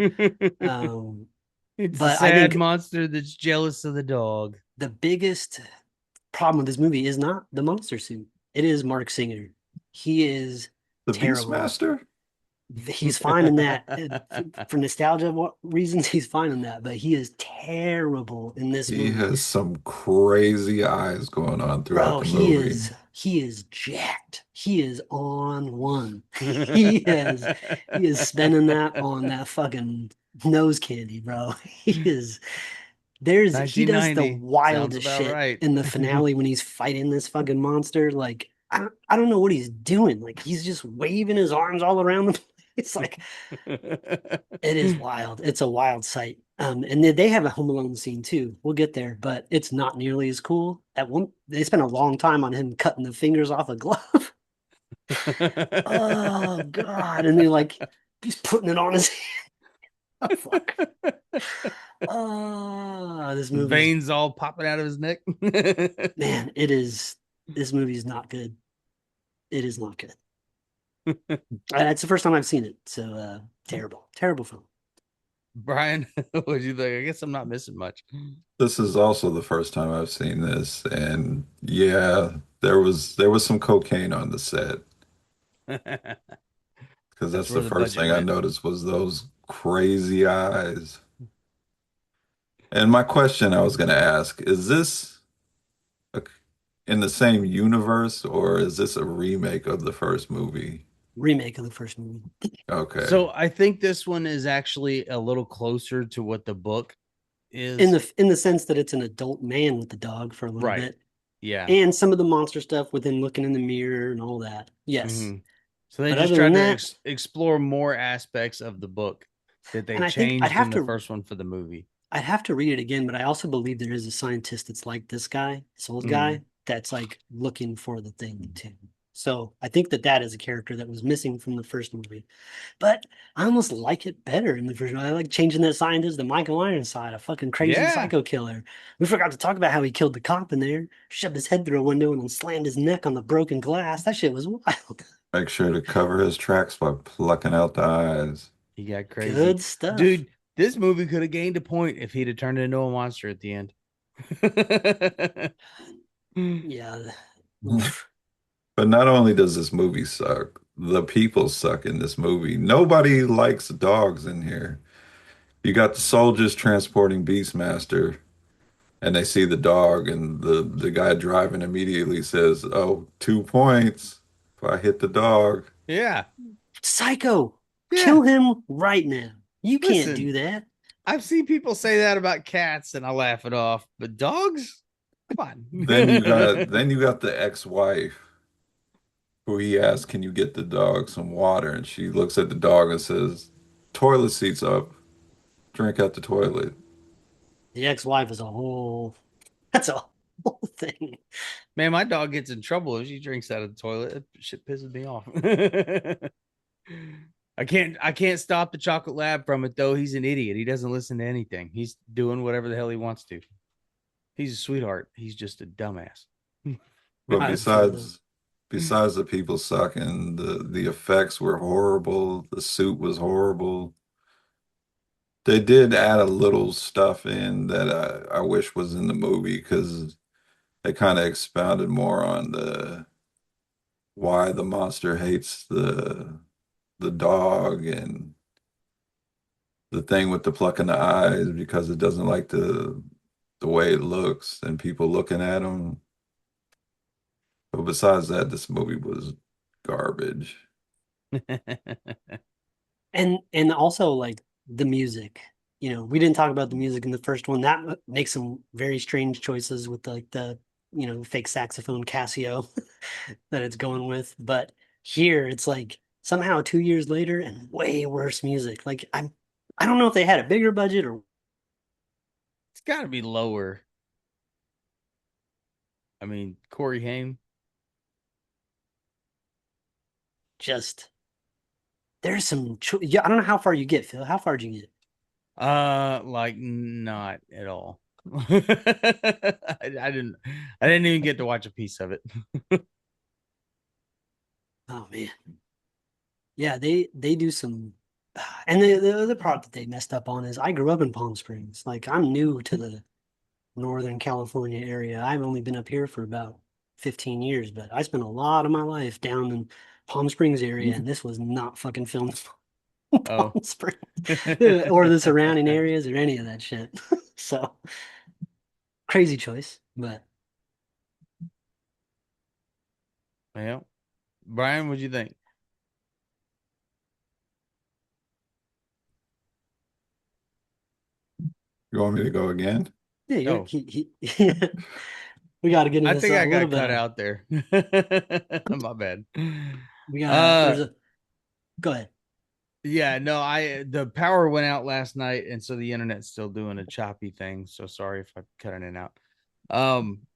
It's a
But I
sad
think
monster that's jealous of the dog.
the biggest problem with this movie is not the monster suit. It is Mark Singer. He is
The
terrible.
Beastmaster?
He's fine in that. For nostalgia reasons, he's fine in that, but he is terrible in this
He
movie.
has some crazy eyes going on throughout
Bro,
the movie.
he is jacked. He is on one. He is spending that on that fucking nose candy, bro. He does the
1990 sounds
wildest
about
shit
right.
in the finale when he's fighting this fucking monster. Like, I don't know what he's doing. Like, he's just waving his arms all around the place. Like, it is wild. It's a wild sight. And they have a Home Alone scene too. We'll get there, but it's not nearly as cool. They spent a long time on him cutting the fingers off a glove. Oh God! And they're like, he's putting it on his hand. Oh, fuck. Oh, this movie's
Veins all popping out of his neck.
man. It is. This movie's not good. It is not good. It's the first time I've seen it, so terrible, terrible film.
Brian, what do you think? I guess I'm not missing much.
This is also the first time I've seen this, and yeah, there was some cocaine on the set
That's
because that's
where
the
the
first
budget
thing I
went.
noticed was those crazy eyes. And my question I was going to ask, is this a, in the same universe or is this a remake of the first movie?
Remake of the first movie.
Okay.
So I think this one is actually a little closer to what the book
in
is.
the sense that it's an adult man with the dog for a little
Right.
bit,
Yeah.
and some of the monster stuff with him looking in the mirror and all that. Yes,
Mhm. So they
But
just
other
tried
than
to
that-
explore more aspects of the book that they
And I think I'd
changed
have
in the
to-
first one for the movie.
I'd have to read it again, but I also believe there is a scientist that's like this guy, this old guy, that's like looking for the thing too. So I think that is a character that was missing from the first movie, but I almost like it better in the first one. I like changing that scientist to Michael Ironside, a fucking crazy
Yeah.
psycho killer. We forgot to talk about how he killed the cop in there, shoved his head through a window and then slammed his neck on the broken glass. That shit was wild.
Make sure to cover his tracks by plucking out the eyes.
He got crazy.
Good stuff.
Dude, this movie could have gained a point if he'd have turned into a monster at the end.
Yeah.
But not only does this movie suck, the people suck in this movie. Nobody likes dogs in here. You got the soldiers transporting Beastmaster, and they see the dog, and the guy driving immediately says, "Oh, 2 points if I hit the dog."
Yeah.
Psycho.
Yeah.
Kill him right now. You can't
Listen.
do that.
I've seen people say that about cats and I laugh it off, but dogs? Come on.
Then you got the ex-wife who he asks, "Can you get the dog some water?" And she looks at the dog and says, "Toilet seat's up. Drink at the toilet."
The ex-wife is that's a whole thing.
Man, my dog gets in trouble if she drinks out of the toilet. That shit pisses me off. I can't stop the chocolate lab from it though. He's an idiot. He doesn't listen to anything. He's doing whatever the hell he wants to. He's a sweetheart. He's just a dumbass.
But
I
besides the people sucking, the effects were horrible. The suit was horrible. They did add a little stuff in that I wish was in the movie because they kind of expounded more on the why the monster hates the dog and the thing with the plucking the eyes because it doesn't like the way it looks and people looking at him. But besides that, this movie was garbage.
And also like the music. We didn't talk about the music in the first one. That makes some very strange choices with like the fake saxophone Casio that it's going with. But here it's like somehow 2 years later and way worse music. Like I don't know if they had a bigger budget or
It's got to be lower. I mean, Corey Haim.
just there's some yeah, I don't know how far you get, Phil. How far did you get?
Like not at all. I didn't even get to watch a piece of it.
Oh man. Yeah, they do some and the other part that they messed up on is I grew up in Palm Springs. Like I'm new to the Northern California area. I've only been up here for about 15 years, but I spent a lot of my life down in Palm Springs area, and this was not fucking filmed
Oh.
Palm Springs or the surrounding areas or any of that shit. So crazy choice, but
Yeah. Brian, what'd you think?
You want me to go again?
yeah,
Oh,
we got to get
I
into
think
something
I
a little
got
bit
cut
of
out there. My bad.
we got
Uh
there's a go ahead.
yeah, no, the power went out last night, and so the internet's still doing a choppy thing. So sorry if I cut in and out.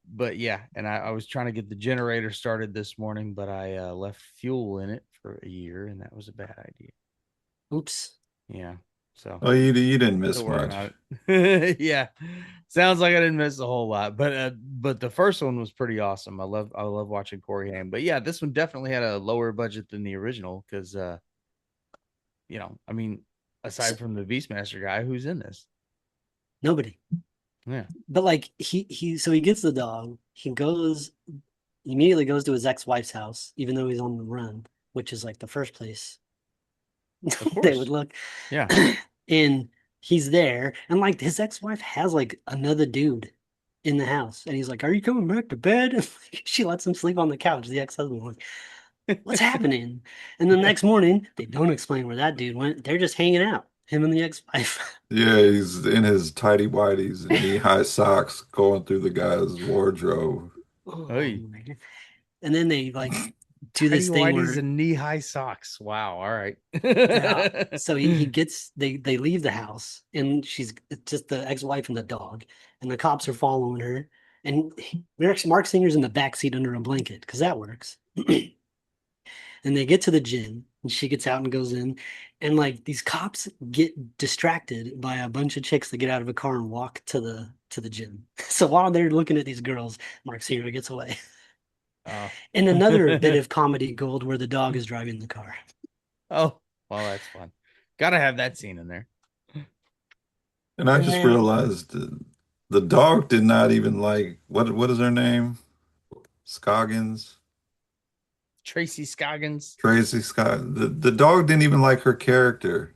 But yeah, and I was trying to get the generator started this morning, but I left fuel in it for a year, and that was a bad idea.
Oops.
Yeah. So
Oh, you didn't miss
still working
much.
on it. Yeah. Sounds like I didn't miss a whole lot, but the first one was pretty awesome. I love watching Corey Haim. But yeah, this one definitely had a lower budget than the original because I mean,
S-
aside from the Beastmaster guy, who's in this?
Nobody.
Yeah.
But like so he gets the dog. He immediately goes to his ex-wife's house, even though he's on the run, which is like the first place
Of
they would
course.
look.
Yeah.
And he's there, and like his ex-wife has like another dude in the house, and he's like, "Are you coming back to bed?" And she lets him sleep on the couch. The ex-husband like, "What's happening?" And the
Yeah.
next morning, they don't explain where that dude went. They're just hanging out, him and the ex-wife.
Yeah, he's in his tidy whities and knee-high socks going through the guy's wardrobe.
Oh
Oy.
my God. And then they like do
Tidy
this thing
whities
where
and knee-high socks. Wow. All right.
yeah. So he gets they leave the house and it's just the ex-wife and the dog and the cops are following her and Mark Singer's in the back seat under a blanket because that works. And they get to the gym and she gets out and goes in and like these cops get distracted by a bunch of chicks that get out of a car and walk to the gym. So while they're looking at these girls, Mark Singer gets away.
Oh.
And another bit of comedy gold where the dog is driving the car.
Oh, well, that's fun. Gotta have that scene in there.
And I
And
just
then
realized the dog did not even like what is her name? Scoggins?
Tracy Scoggins.
Tracy Scott. The dog didn't even like her character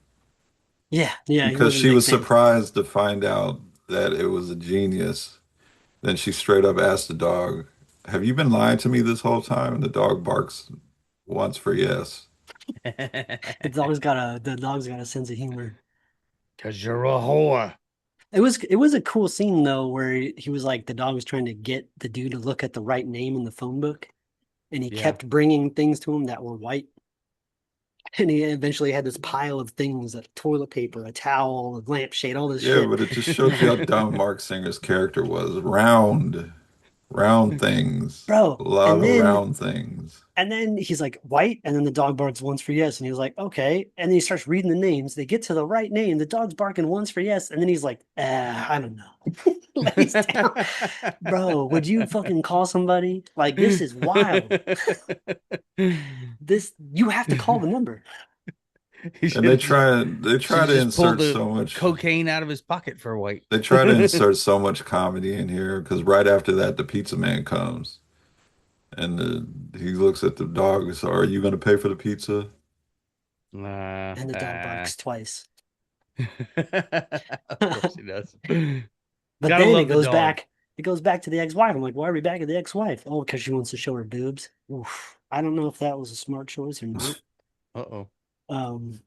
yeah, he
because
wasn't a
she
big
was
fan.
surprised to find out that it was a genius. Then she straight up asked the dog, "Have you been lying to me this whole time?" And the dog barks once for yes.
The dog's got a sense of humor.
Cause you're a whore.
It was a cool scene though where he was like the dog was trying to get the dude to look at the right name in the phone book and he
Yeah.
kept bringing things to him that were white and he eventually had this pile of things, a toilet paper, a towel, a lampshade, all this
Yeah,
shit.
but it just shows you how dumb Mark Singer's character was. Round things, a
Bro,
lot of round things.
and then he's like white and then the dog barks once for yes and he was like okay and then he starts reading the names. They get to the right name, the dog's barking once for yes and then he's like I don't know. Lays down. Bro, would you fucking call somebody? Like this is wild. This you have to call the number.
He
And
should have just
they
should
try
have
to
just pulled
insert
the
so much
cocaine out of his pocket for White.
they try to insert so much comedy in here because right after that the pizza man comes and he looks at the dog and says, "Are you going to pay for the pizza?"
Uh,
And the dog
uh.
barks twice.
Of course he does.
But
Gotta
then
love the dog.
it goes back to the ex-wife. I'm like, why are we back at the ex-wife? Oh, because she wants to show her boobs. Oof. I don't know if that was a smart choice or not.
Uh-oh.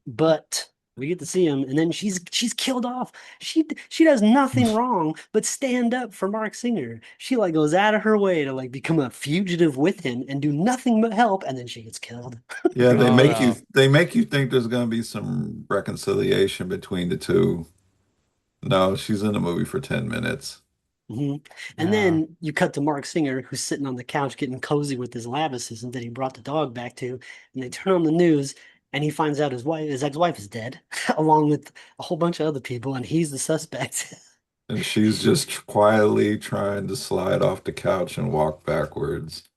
But we get to see him, and then she's killed off. She does nothing wrong but stand up for Mark Singer. She like goes out of her way to like become a fugitive with him and do nothing but help, and then she gets killed.
Yeah,
Oh no.
they make you think there's going to be some reconciliation between the two. No, she's in the movie for 10 minutes.
Mhm. And
Uh,
then you cut to Mark Singer, who's sitting on the couch getting cozy with his lab assistant that he brought the dog back to. And they turn on the news, and he finds out his ex-wife is dead, along with a whole bunch of other people, and he's the suspect.
And she's just quietly trying to slide off the couch and walk backwards.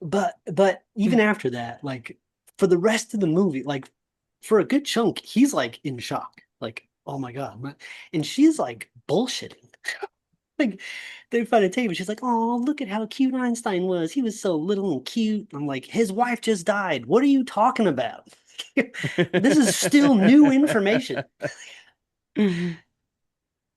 But even after that, like for the rest of the movie, like for a good chunk, he's like in shock, like oh my God, and she's like bullshitting. Like they find a tape and she's like, "Oh, look at how cute Einstein was. He was so little and cute." I'm like, "His wife just died. What are you talking about?" This is still new information.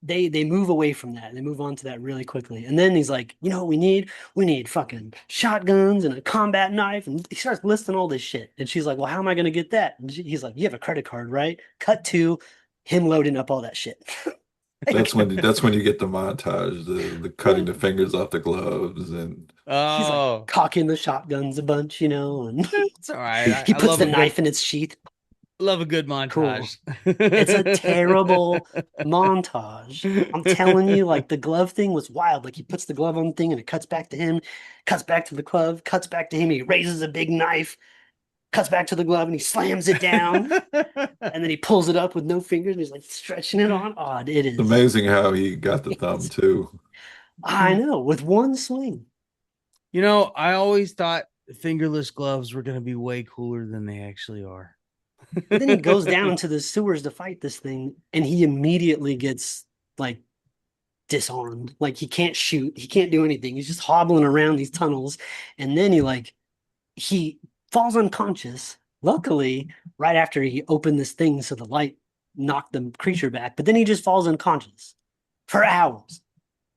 They move away from that. They move on to that really quickly. And then he's like, you know what we need? We need fucking shotguns and a combat knife. And he starts listing all this shit. And she's like, well, how am I going to get that? And he's like, you have a credit card, right? Cut to him loading up all that shit.
That's when you get the montage, the cutting the fingers off the gloves, and
He's like
Oh,
cocking the shotguns a bunch, and
it's all right.
he
I
puts
love
the
a
knife in its sheath.
love a good
Cool.
montage.
It's a terrible montage. I'm telling you, like the glove thing was wild. Like he puts the glove on the thing and it cuts back to him, cuts back to the glove, cuts back to him. He raises a big knife, cuts back to the glove, and he slams it down. And then he pulls it up with no fingers and he's like stretching it on. Oh, it is.
it's amazing how he got the thumb too.
I know, with one swing.
You know, I always thought fingerless gloves were going to be way cooler than they actually are.
Then he goes down into the sewers to fight this thing, and he immediately gets like disarmed. Like he can't shoot, he can't do anything. He's just hobbling around these tunnels, and then he falls unconscious. Luckily, right after he opened this thing, so the light knocked the creature back, but then he just falls unconscious for hours.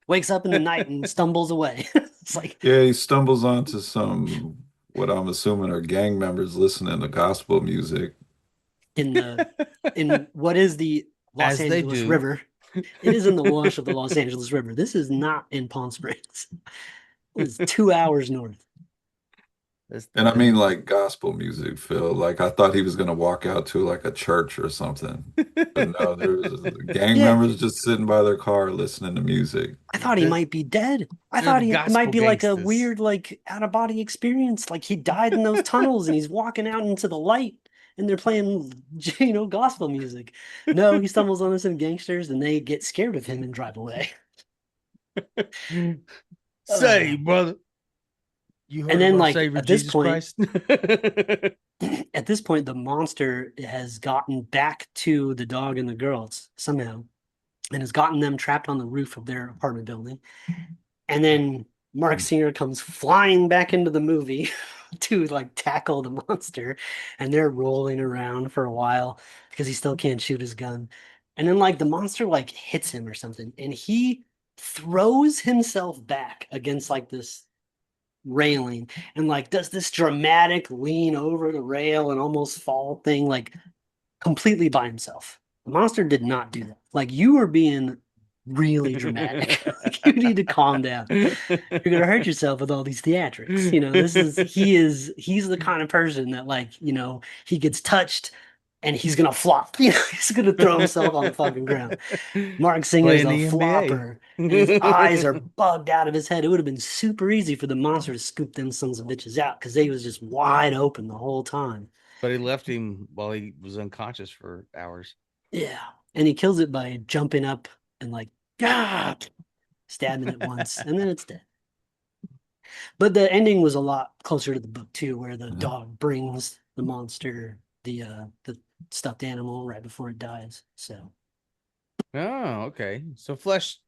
Wakes up in the night and stumbles away. It's like,
Yeah, he stumbles onto some what I'm assuming are gang members listening to gospel music.
in what is the Los
As they
Angeles
do.
River. It is in the wash of the Los Angeles River. This is not in Palm Springs. It's 2 hours north.
And I mean like gospel music, Phil. Like I thought he was gonna walk out to like a church or something. But no, there's gang
Yeah,
members just sitting by their car listening to music.
I thought he might be dead. I
They're
thought
the
it might
gospel
be like a
gangsters.
weird, like out of body experience. Like he died in those tunnels and he's walking out into the light and they're playing, gospel music. No, he stumbles on some gangsters and they get scared of him and drive away.
Say, brother, you heard
And then,
of our
like,
Savior
at this
Jesus
point,
Christ?
at this point, the monster has gotten back to the dog and the girls somehow and has gotten them trapped on the roof of their apartment building. And then Mark Singer comes flying back into the movie to like tackle the monster, and they're rolling around for a while because he still can't shoot his gun. And then like the monster like hits him or something, and he throws himself back against like this railing and like does this dramatic lean over the rail and almost fall thing like completely by himself. The monster did not do that. Like you were being really dramatic. Like, you need to calm down. You're gonna hurt yourself with all these theatrics. He's the kind of person that like, he gets touched and he's gonna flop. He's gonna throw himself on the fucking ground. Mark Singer's
Playing
a
the NBA.
flopper. And his eyes are bugged out of his head. It would have been super easy for the monster to scoop them sons of bitches out because they was just wide open the whole time.
But he left him while he was unconscious for hours.
Yeah. And he kills it by jumping up and like, stabbing it once, and then it's dead. But the ending was a lot closer to the book too, where the dog brings the monster the stuffed animal right before it dies. So
Oh, okay. So fleshed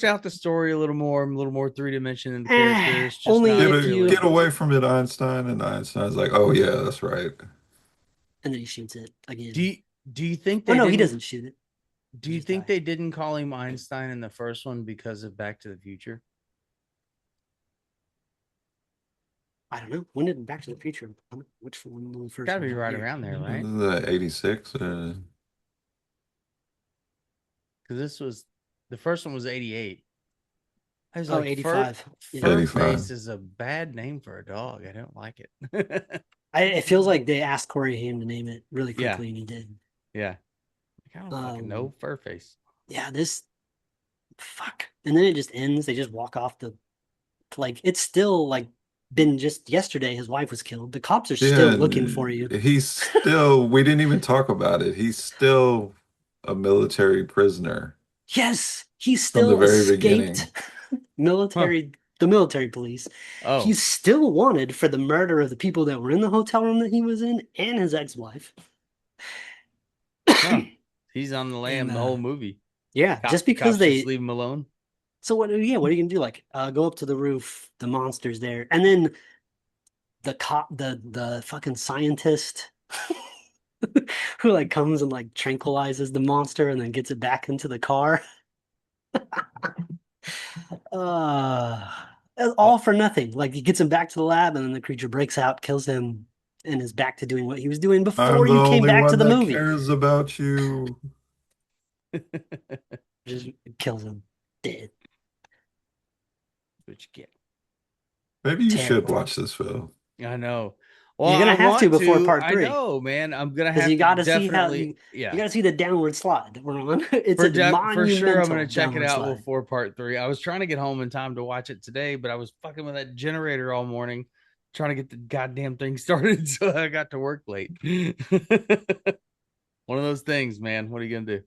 out the story a little more three-dimension in the characters. Just
only
not
if you-
Get away from it, Einstein. And Einstein's like, oh yeah, that's right.
and then he shoots it again.
Do you think
Oh
they
no, he
didn't-
doesn't shoot it.
Do you
just
think
die.
they didn't call him Einstein in the first one because of Back to the Future?
I don't know. When did Back to the Future? Which one was the first?
Gotta be
one?
right
Yeah.
around there, right?
The 86.
Because the first one was 88. I was
Oh,
like,
85. Yeah.
Fur
85.
face is a bad name for a dog. I don't like it.
It feels like they asked Corey Haim to name it really
Yeah.
quickly, and he did.
Yeah. I don't fucking know fur face.
Yeah, fuck. And then it just ends. They just walk off like, it's still like been just yesterday his wife was killed. The cops are still looking for you.
He's still, we didn't even talk about it. He's still a military prisoner.
Yes, he
From the
still
very
escaped the military police.
Oh,
He's still wanted for the murder of the people that were in the hotel room that he was in and his ex-wife.
huh. He's on the lam
And,
the whole movie.
Yeah, just
Cops
because
just leave him alone.
So what are you gonna do? Like, go up to the roof, the monster's there, and then the cop, the fucking scientist who like comes and like tranquilizes the monster and then gets it back into the car. Uh, all for nothing. Like he gets him back to the lab and then the creature breaks out, kills him, and is back to doing what he was doing
I'm
before
the
you came
only
back to
one
the
that
movie.
cares about you.
Just kills him dead.
What you get?
Maybe you should
Terrible.
watch this film.
I know. Well,
You're gonna
I
have to
want
before
to.
part
I
3.
know, man. I'm gonna
Because
have
you
to
got to see how
definitely.
you got to see the downward slide that we're on. It's
For
a
for sure, I'm
monumental
gonna check it
downward
out
slide.
before part 3. I was trying to get home in time to watch it today, but I was fucking with that generator all morning, trying to get the goddamn thing started, so I got to work late. One of those things, man. What are you gonna do?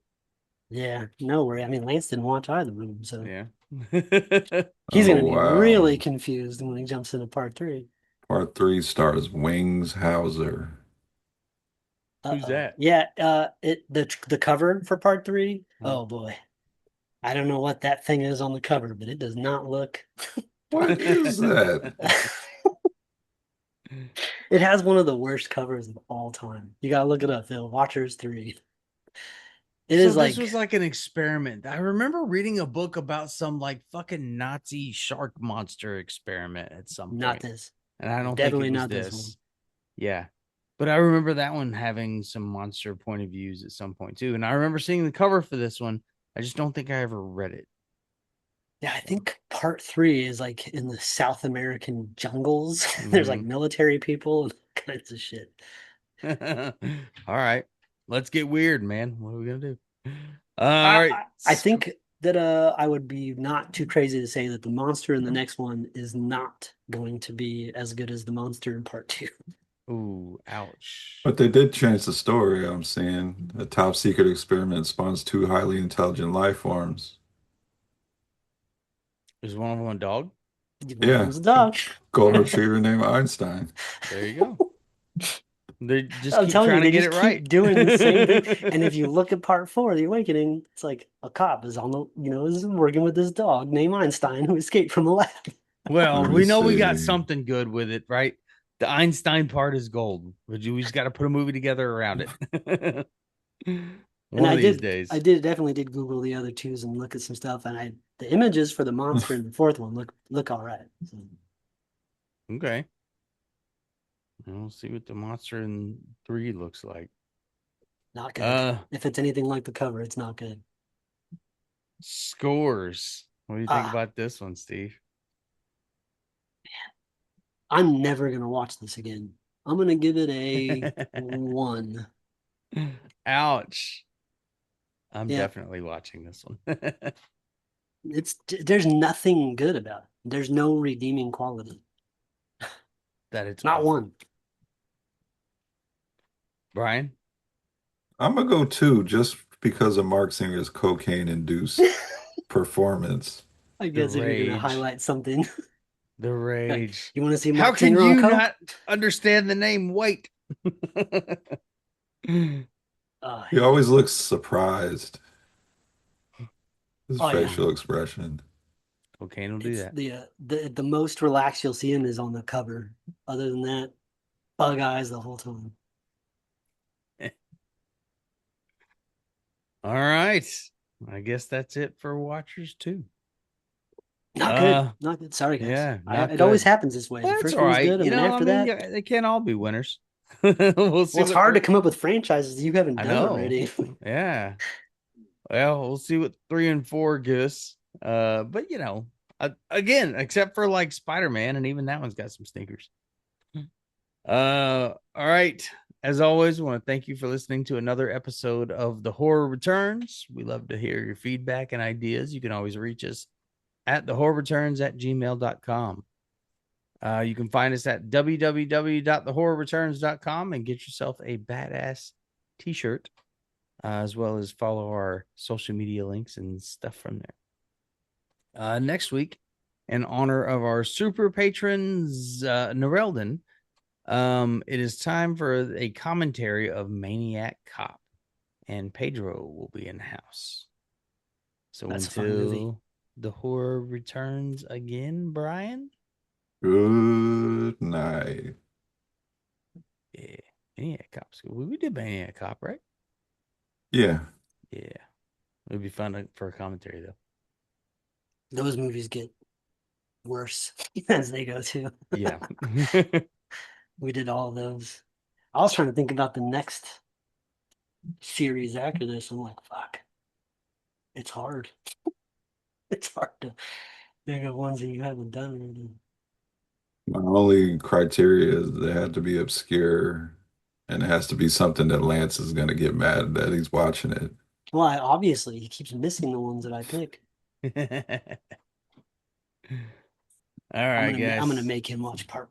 Yeah, no worry. I mean, Lance didn't watch either room, so
Yeah.
he's
Oh,
gonna be really
wow.
confused when he jumps into part 3.
Part 3 stars Wings Hauser.
Who's
Uh-oh.
that?
Yeah, the cover for part 3.
Hmm.
Oh boy. I don't know what that thing is on the cover, but it does not look.
What is that?
It has one of the worst covers of all time. You gotta look it up, Phil. Watchers 3. It
So
is
this
like
was like an experiment. I remember reading a book about some like fucking Nazi shark monster experiment at some
not
point,
this.
and I don't think
Definitely
it was
not this one.
this. Yeah, but I remember that one having some monster point of views at some point too, and I remember seeing the cover for this one. I just don't think I ever read it.
Yeah, I think part 3 is like in the South American jungles. There's like military people and kinds of shit.
All right, let's get weird, man. What are we gonna do? All
I,
right.
I think that I would be not too crazy to say that the monster in the next one is not going to be as good as the monster in part 2.
Ooh, ouch.
But they did change the story, I'm seeing. A top secret experiment spawns 2 highly intelligent life forms.
Is one of them a dog?
One of
Yeah,
them's a dog.
golden retriever named Einstein.
There you go. They just
I'm
keep
telling you,
trying to
they
get
just
it
keep
right.
doing the same thing. And if you look at part 4, The Awakening, it's like a cop is on the, is working with this dog named Einstein who escaped from a lab.
Well,
Let me
we know we got
see.
something good with it, right? The Einstein part is gold. But we just got to put a movie together around it.
And
One of these days.
I definitely did Google the other twos and look at some stuff. And the images for the monster in the fourth one look all right. So,
Okay. We'll see what the monster in 3 looks like.
not good. If it's anything like the cover, it's not good.
Scores. What do you think about this one, Steve?
I'm never gonna watch this again. I'm gonna give it a 1.
Ouch. I'm
Yeah.
definitely watching this one.
There's nothing good about it. There's no redeeming quality.
That it's
Not
awful.
one.
Brian?
I'm gonna go 2 just because of Mark Singer's cocaine-induced performance.
I guess if you're gonna
rage.
highlight something.
The rage.
You want to see
How
Mark
can
Singer on
you
coke?
not understand the name White?
He always looks surprised. His
Oh, yeah.
facial expression.
Cocaine will do
It's
that.
the most relaxed you'll see him is on the cover. Other than that, bug eyes the whole time.
All right. I guess that's it for Watchers 2.
Not good. Not good. Sorry, guys.
Yeah, not
it always
good.
happens this way. The
That's
first
all
one's
right.
good, and then after that,
yeah, they can't all be winners. We'll see.
well, it's
what
hard to
three-
come up with franchises you haven't
I
done
know.
already.
Yeah. Well, we'll see what 3 and 4 give us. But again, except for like Spider-Man, and even that one's got some stinkers. All right. As always, I want to thank you for listening to another episode of The Horror Returns. We love to hear your feedback and ideas. You can always reach us at thehorrorreturns@gmail.com. You can find us at www.thehorrorreturns.com and get yourself a badass t-shirt, as well as follow our social media links and stuff from there. Next week, in honor of our super patrons, Narelden, it is time for a commentary of Maniac Cop, and Pedro will be in the house. So
That's a fun movie.
until the horror returns again, Brian.
Good night.
Yeah. Maniac Cop School. We did Maniac Cop, right?
Yeah.
Yeah. It'd be fun for a commentary though.
Those movies get worse as they go too.
Yeah.
We did all of those. I was trying to think about the next series after this. I'm like, fuck. It's hard. It's hard to think of ones that you haven't done already.
My only criteria is they have to be obscure and it has to be something that Lance is gonna get mad that he's watching it.
Well, obviously he keeps missing the ones that I pick.
All right,
I'm gonna
guys.
make him watch part